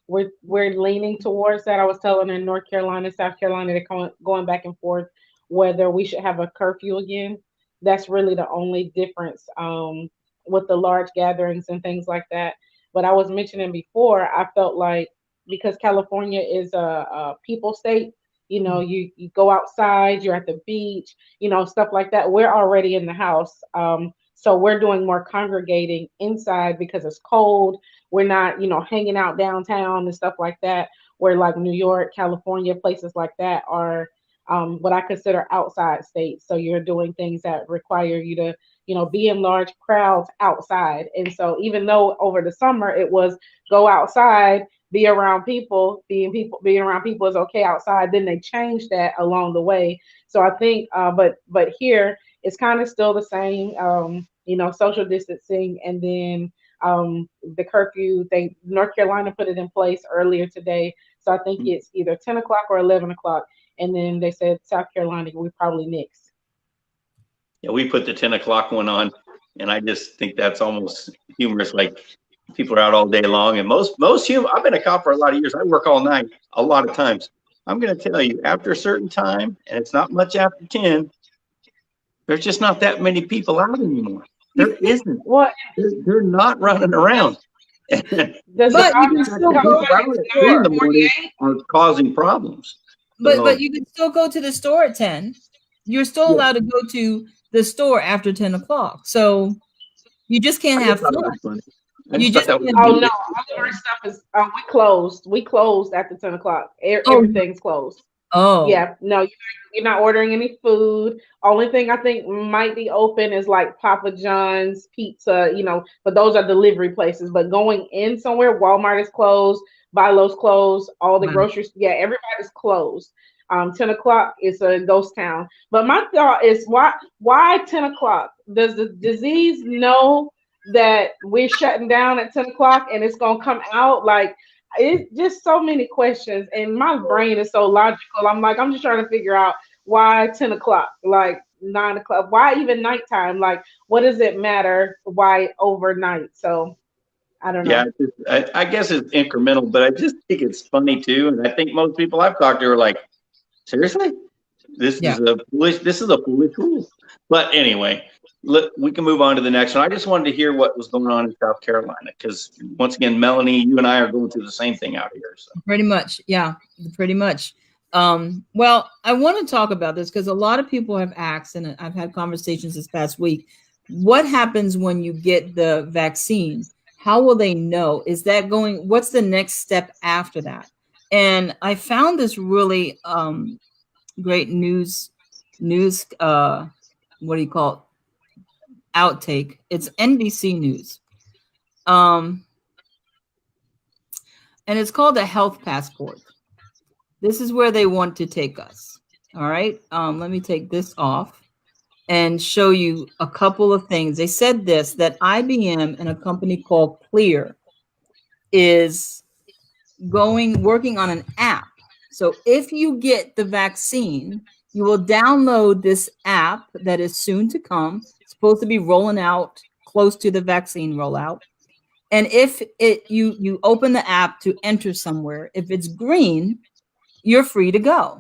We're leaning towards that. I was telling in North Carolina, South Carolina, they're going back and forth whether we should have a curfew again. That's really the only difference with the large gatherings and things like that. But I was mentioning before, I felt like because California is a people state, you know, you go outside, you're at the beach, you know, stuff like that. We're already in the house. So we're doing more congregating inside because it's cold. We're not, you know, hanging out downtown and stuff like that, where like New York, California, places like that are what I consider outside states. So you're doing things that require you to, you know, be in large crowds outside. And so even though over the summer it was go outside, be around people, being around people is okay outside. Then they changed that along the way. So I think, but here it's kind of still the same. You know, social distancing, and then the curfew. North Carolina put it in place earlier today. So I think it's either 10 o'clock or 11 o'clock. And then they said South Carolina, we probably next. Yeah, we put the 10 o'clock one on, and I just think that's almost humorous. Like people are out all day long, and most human. I've been a cop for a lot of years. I work all night a lot of times. I'm going to tell you, after a certain time, and it's not much after 10, there's just not that many people out anymore. There isn't. What? They're not running around. Does But you can still go out at 3 in the morning are causing problems. But you can still go to the store at 10. You're still Yeah. allowed to go to the store after 10 o'clock. So you just can't have fun. You just Oh no, all of our stuff is we closed. We closed after 10 o'clock. Everything's closed. Oh. Yeah, no, you're not ordering any food. Only thing I think might be open is like Papa John's, pizza, you know, but those are delivery places. But going in somewhere, Walmart is closed, Bilo's closed, all the Wow. groceries, yeah, everybody's closed. 10 o'clock is a ghost town. But my thought is why 10 o'clock? Does the disease know that we're shutting down at 10 o'clock and it's gonna come out? Like it's just so many questions, and my brain is so logical. I'm just trying to figure out why 10 o'clock, like 9 o'clock, why even nighttime? Like, what does it matter? Why overnight? So I don't know. Yeah, I guess it's incremental, but I just think it's funny too. And I think most people I've talked to are like, seriously? This is a foolish rule. But anyway, we can move on to the next one. I just wanted to hear what was going on in South Carolina because once again, Melanie, you and I are going through the same thing out here. So. Pretty much, yeah, pretty much. Well, I want to talk about this because a lot of people have asked, and I've had conversations this past week. What happens when you get the vaccine? How will they know? Is that going? What's the next step after that? And I found this really great news. What do you call it? Outtake. It's NBC News. And it's called a health passport. This is where they want to take us. All right. Let me take this off and show you a couple of things. They said that IBM and a company called Clear is working on an app. So if you get the vaccine, you will download this app that is soon to come. It's supposed to be rolling out close to the vaccine rollout. And if you open the app to enter somewhere, if it's green, you're free to go.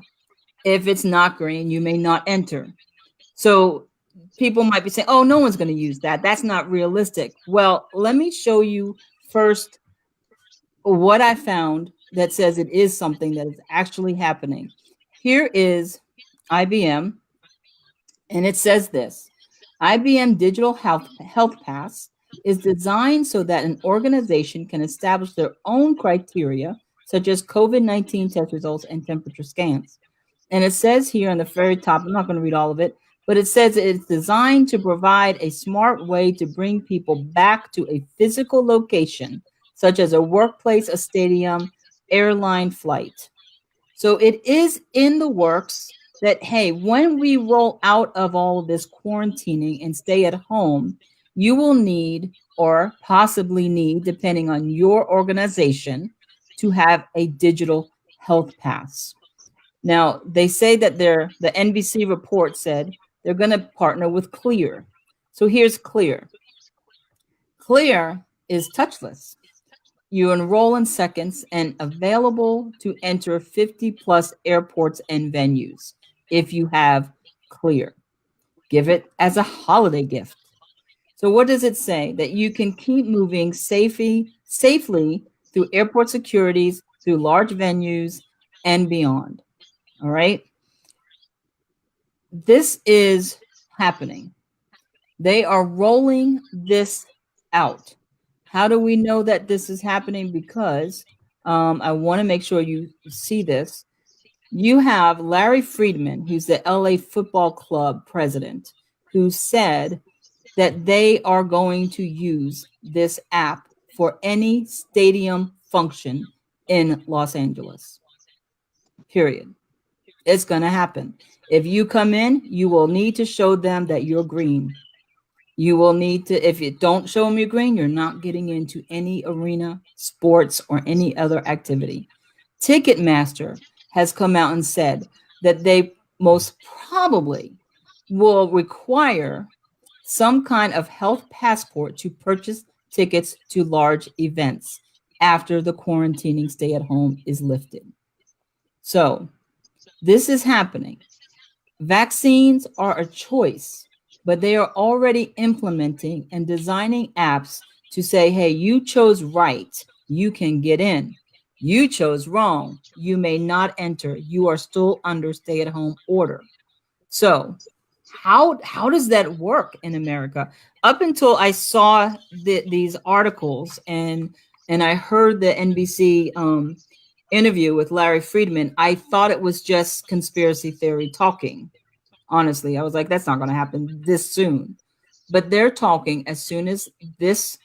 If it's not green, you may not enter. So people might be saying, oh, no one's going to use that. That's not realistic. Well, let me show you first what I found that says it is something that is actually happening. Here is IBM, and it says this: IBM Digital Health Pass is designed so that an organization can establish their own criteria, such as COVID-19 test results and temperature scans. And it says here on the very top, I'm not going to read all of it, but it says it's designed to provide a smart way to bring people back to a physical location, such as a workplace, a stadium, airline flight. So it is in the works that, hey, when we roll out of all of this quarantining and stay at home, you will need or possibly need, depending on your organization, to have a digital health pass. Now, they say that the NBC report said they're going to partner with Clear. So here's Clear. Clear is touchless. You enroll in seconds and available to enter 50 plus airports and venues if you have Clear. Give it as a holiday gift. So what does it say? That you can keep moving safely through airport securities, through large venues, and beyond. All right. This is happening. They are rolling this out. How do we know that this is happening? Because I want to make sure you see this. You have Larry Friedman, who's the LA Football Club president, who said that they are going to use this app for any stadium function in Los Angeles. Period. It's going to happen. If you come in, you will need to show them that you're green. You will need to, if you don't show them you're green, you're not getting into any arena, sports, or any other activity. Ticketmaster has come out and said that they most probably will require some kind of health passport to purchase tickets to large events after the quarantining stay at home is lifted. So this is happening. Vaccines are a choice, but they are already implementing and designing apps to say, hey, you chose right, you can get in. You chose wrong, you may not enter. You are still under stay-at-home order. So how does that work in America? Up until I saw these articles and I heard the NBC interview with Larry Friedman, I thought it was just conspiracy theory talking. Honestly, I was like, that's not going to happen this soon. But they're talking as soon as this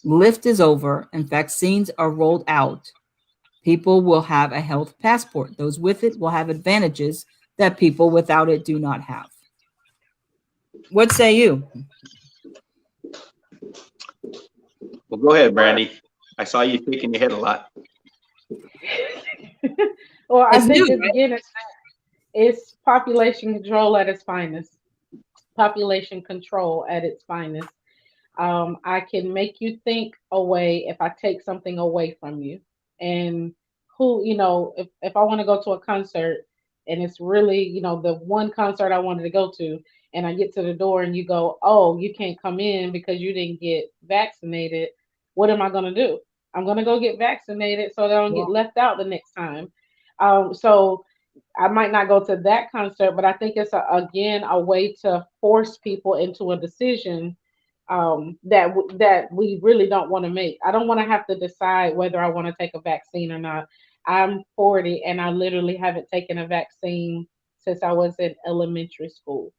lift is over and vaccines are rolled out, people will have a health passport. Those with it will have advantages that people without it do not have. What say you? Well, go ahead, Brandy. I saw you shaking your head a lot. Well, I It's think new, right? again, it's population control at its finest. Population control at its finest. I can make you think away if I take something away from you. And who, if I want to go to a concert and it's really, the one concert I wanted to go to, and I get to the door and you go, oh, you can't come in because you didn't get vaccinated, what am I going to do? I'm going to go get vaccinated so that I don't get Well, left out the next time. So I might not go to that concert, but I think it's again a way to force people into a decision that we really don't want to make. I don't want to have to decide whether I want to take a vaccine or not. I'm 40 and I literally haven't taken a vaccine since I was in elementary school.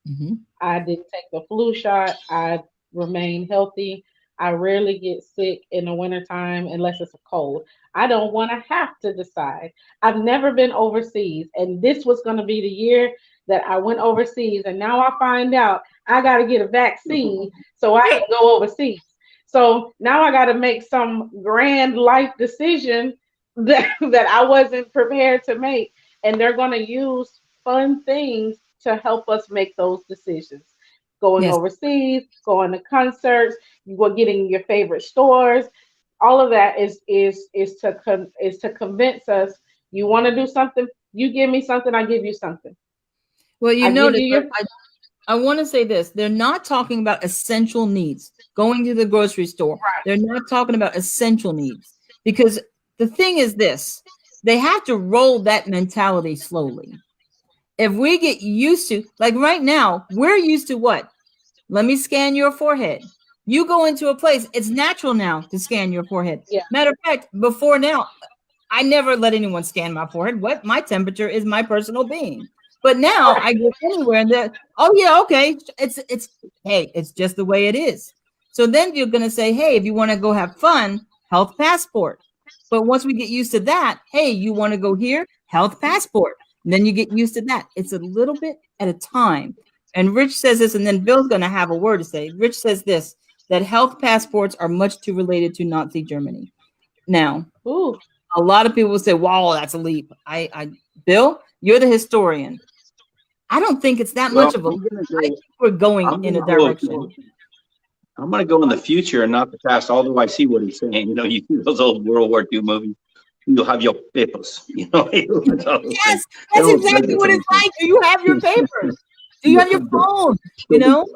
mhm. I didn't take the flu shot. I remain healthy. I rarely get sick in the wintertime unless it's a cold. I don't want to have to decide. I've never been overseas, and this was going to be the year that I went overseas. And now I find out I got to get a vaccine so I can go overseas. So now I got to make some grand life decision that I wasn't prepared to make. And they're going to use fun things to help us make those decisions. Going Yes. overseas, going to concerts, you go getting your favorite stores. All of that is to convince us. You want to do something, you give me something, I give you something. Well, you I give notice you your I want to say this. They're not talking about essential needs. Going to the grocery store. Right. They're not talking about essential needs. Because the thing is this, they have to roll that mentality slowly. If we get used to, like right now, we're used to what? Let me scan your forehead. You go into a place, it's natural now to scan your forehead. Yeah. Matter of fact, before now, I never let anyone scan my forehead. What? My temperature is my personal being. But now I go anywhere and they're, oh yeah, okay. Hey, it's just the way it is. So then you're gonna say, hey, if you want to go have fun, health passport. But once we get used to that, hey, you want to go here, health passport. And then you get used to that. It's a little bit at a time. And Rich says this, and then Bill's gonna have a word to say. Rich says this, that health passports are much too related to Nazi Germany. Now, Ooh. a lot of people say, wow, that's a leap. Bill, you're the historian. I don't think it's that Well, much of a I'm leap. gonna I think go. we're going I'm in a gonna go. direction. I'm going to go in the future and not the past. Although I see what he's saying. You know, you see those old World War II movies. You'll have your papers. You know, Yes, that's exactly what it's like. Do you have your papers? Do you have your phone? You know?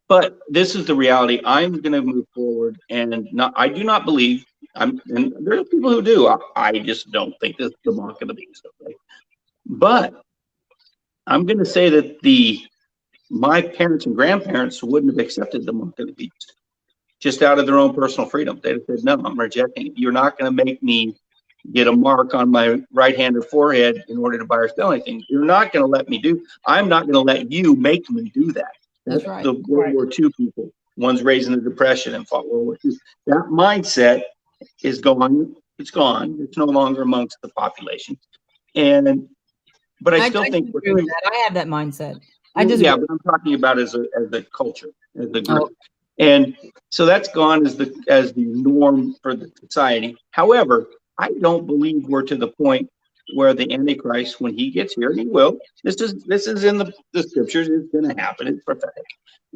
But this is the reality. I'm going to move forward, and I do not believe. And there are people who do. I just don't think this is the mark of the beast. Okay? But I'm going to say that my parents and grandparents wouldn't have accepted the mark of the beast just out of their own personal freedom. They'd have said, no, I'm rejecting it. You're not going to make me get a mark on my right hand or forehead in order to buy or sell anything. You're not going to let me do. I'm not going to let you make me do that. That's right. The World War II people. One's raised in the Depression and fought World War II. That mindset is gone. It's gone. It's no longer amongst the population. But I still think agree with that. I have that mindset. yeah, but I'm talking about as a culture, as a group. And so that's gone as the norm for the society. However, I don't believe we're to the point where the Antichrist, when he gets here, and he will, this is in the scriptures, it's going to happen, it's prophetic.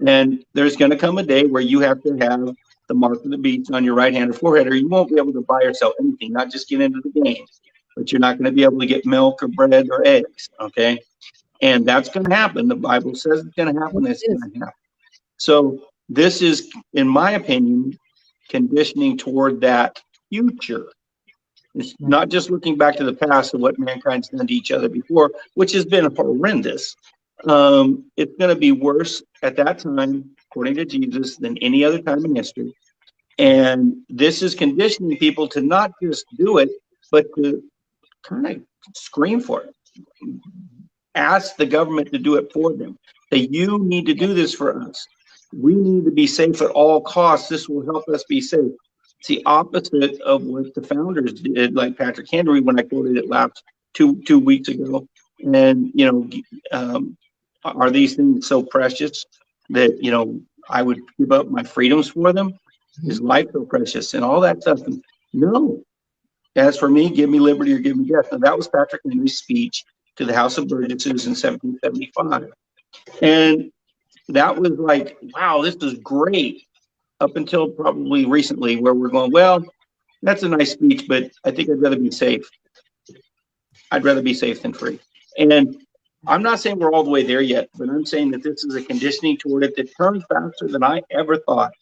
And there's going to come a day where you have to have the mark of the beast on your right hand or forehead, or you won't be able to buy or sell anything, not just get into the game, but you're not going to be able to get milk or bread or eggs, okay? And that's going to happen. The Bible says it's going to happen. It's going to happen. So this is, in my opinion, conditioning toward that future. It's not just looking back to the past of what mankind's done to each other before, which has been horrendous. It's going to be worse at that time, according to Jesus, than any other time in history. And this is conditioning people to not just do it, but to kind of scream for it. Ask the government to do it for them. Say, you need to do this for us. We need to be safe at all costs. This will help us be safe. It's the opposite of what the founders did, like Patrick Henry, when I quoted it last two weeks ago. And, are these things so precious that, I would give up my freedoms for them? Is life so precious and all that stuff? And no. As for me, give me liberty or give me death. And that was Patrick Henry's speech to the House of Burgesses in 1775. And that was like, wow, this is great. Up until probably recently, where we're going, well, that's a nice speech, but I think I'd rather be safe. I'd rather be safe than free. And I'm not saying we're all the way there yet, but I'm saying that this is a conditioning toward it that turns faster than I ever thought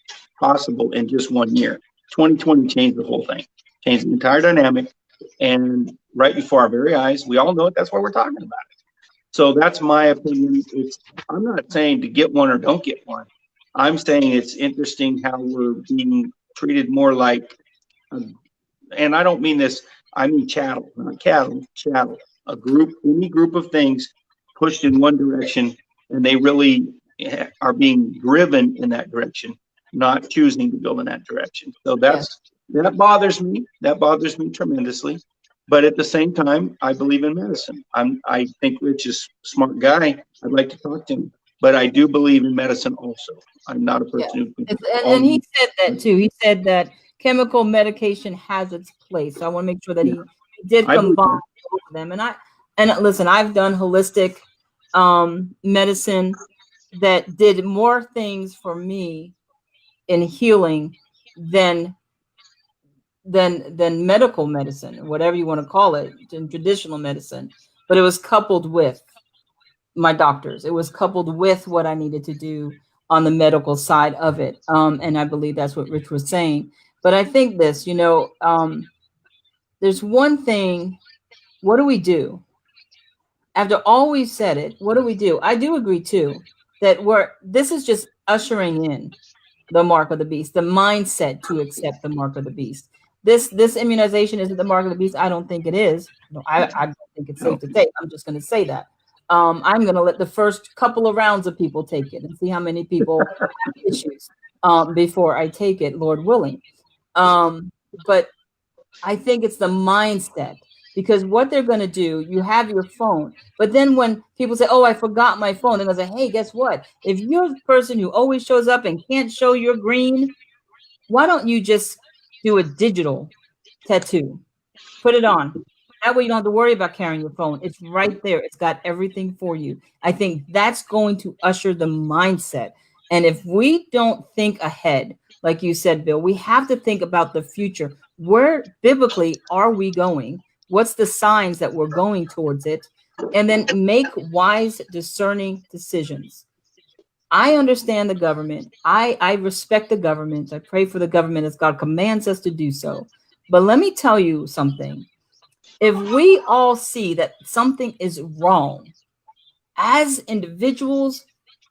possible in just 1 year. 2020 changed the whole thing, changed the entire dynamic. And right before our very eyes, we all know it. That's why we're talking about it. So that's my opinion. I'm not saying to get one or don't get one. I'm saying it's interesting how we're being treated more like, and I don't mean this, I mean chattel, not cattle, chattel. Any group of things pushed in one direction, and they really are being driven in that direction, not choosing to go in that direction. So that bothers me. That bothers me tremendously. But at the same time, I believe in medicine. I think Rich is a smart guy. I'd like to talk to him. But I do believe in medicine also. I'm not a person who. And he said that too. He said that chemical medication has its place. So I want to make sure that he did combine both of them. And listen, I've done holistic medicine that did more things for me in healing than medical medicine, whatever you want to call it, in traditional medicine. But it was coupled with my doctors. It was coupled with what I needed to do on the medical side of it. And I believe that's what Rich was saying. But I think this, there's one thing. What do we do? After all we've said it, what do we do? I do agree too that this is just ushering in the mark of the beast, the mindset to accept the mark of the beast. This immunization isn't the mark of the beast. I don't think it is. No, I don't think it's safe to take. I'm just going to say that. I'm going to let the first couple of rounds of people take it and see how many people have issues before I take it, Lord willing. But I think it's the mindset, because what they're going to do, you have your phone, but then when people say, oh, I forgot my phone, they're going to say, hey, guess what? If you're the person who always shows up and can't show your green, why don't you just do a digital tattoo? Put it on. That way you don't have to worry about carrying your phone. It's right there. It's got everything for you. I think that's going to usher the mindset. And if we don't think ahead, like you said, Bill, we have to think about the future. Where biblically are we going? What's the signs that we're going towards it? And then make wise, discerning decisions. I understand the government. I respect the government. I pray for the government as God commands us to do so. But let me tell you something. If we all see that something is wrong as individuals,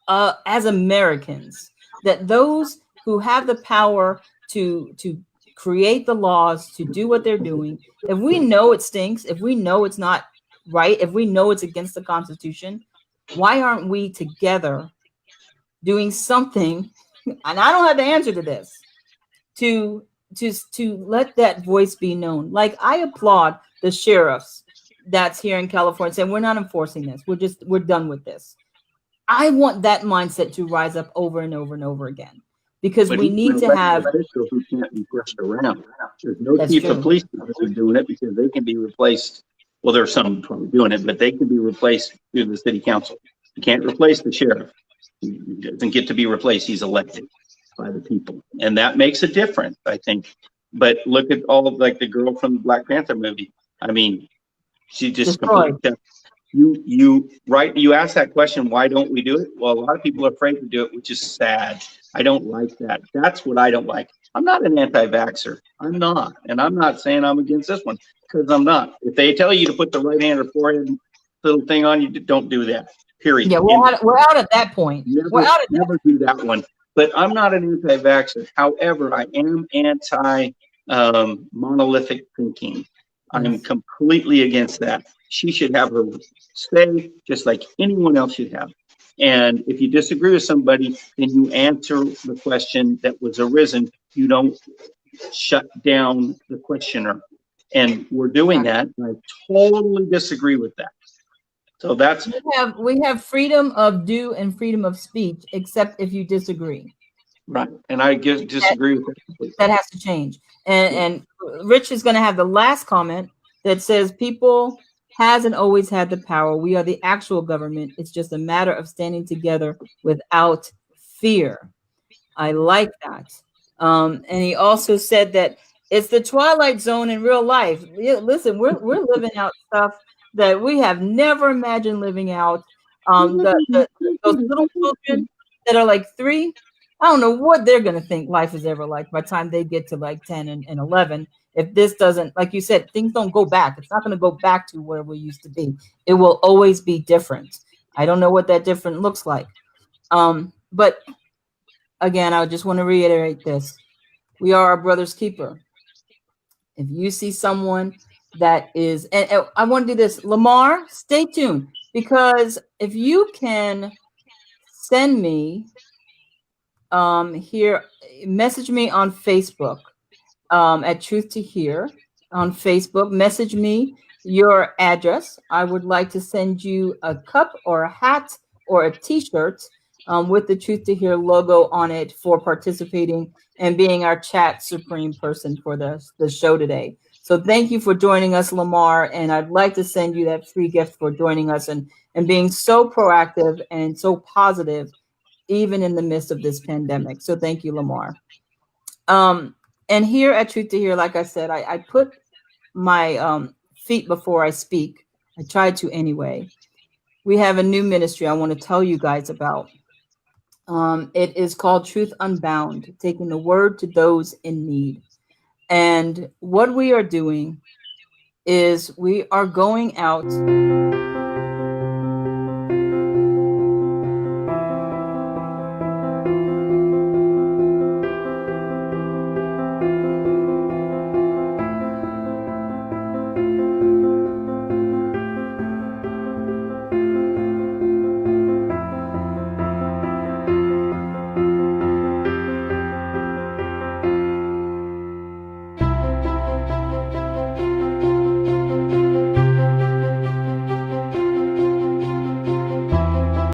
as Americans, that those who have the power to create the laws, to do what they're doing, if we know it stinks, if we know it's not right, if we know it's against the Constitution, why aren't we together doing something? And I don't have the answer to this, to let that voice be known. Like, I applaud the sheriffs that's here in California saying, we're not enforcing this. We're done with this. I want that mindset to rise up over and over and over again, because we need to have officials who can't be pushed around. There's no chief of police officer doing it, because they can be replaced. Well, there's some probably doing it, but they can be replaced through the city council. You can't replace the sheriff. He doesn't get to be replaced. He's elected by the people, and that makes a difference, I think. But look at all of, like, the girl from the Black Panther movie. I mean, she just completely. You ask that question, why don't we do it? Well, a lot of people are afraid to do it, which is sad. I don't like that. That's what I don't like. I'm not an anti-vaxxer. I'm not. And I'm not saying I'm against this one, because I'm not. If they tell you to put the right hand or forehead little thing on, you don't do that. Period. Yeah, we're out at that point. Never do that one. But I'm not an anti-vaxxer. However, I am anti monolithic thinking. I'm completely against that. She should have her say, just like anyone else should have. And if you disagree with somebody, then you answer the question that was arisen. You don't shut down the questioner. And we're doing that. And I totally disagree with that. So that's we have freedom of due and freedom of speech, except if you disagree. Right. And I disagree with that. That has to change. And Rich is going to have the last comment that says, people has and always had the power. We are the actual government. It's just a matter of standing together without fear. I like that. And he also said that it's the twilight zone in real life. Listen, we're living out stuff that we have never imagined living out. Those little children that are like 3, I don't know what they're going to think life is ever like by the time they get to like 10 and 11. If this doesn't, like you said, things don't go back. It's not going to go back to where we used to be. It will always be different. I don't know what that different looks like. But again, I just want to reiterate this. We are our brother's keeper. If you see someone that is, and I want to do this, Lamar, stay tuned, because if you can send me here, message me on Facebook at Truth to Hear on Facebook. Message me your address. I would like to send you a cup or a hat or a T-shirt with the Truth to Hear logo on it for participating and being our chat supreme person for the show today. So thank you for joining us, Lamar, and I'd like to send you that free gift for joining us and being so proactive and so positive, even in the midst of this pandemic. So thank you, Lamar. And here at Truth to Hear, like I said, I put my feet before I speak. I try to anyway. we have a new ministry I want to tell you guys about. It is called Truth Unbound, taking the word to those in need. And what we are doing is we are going out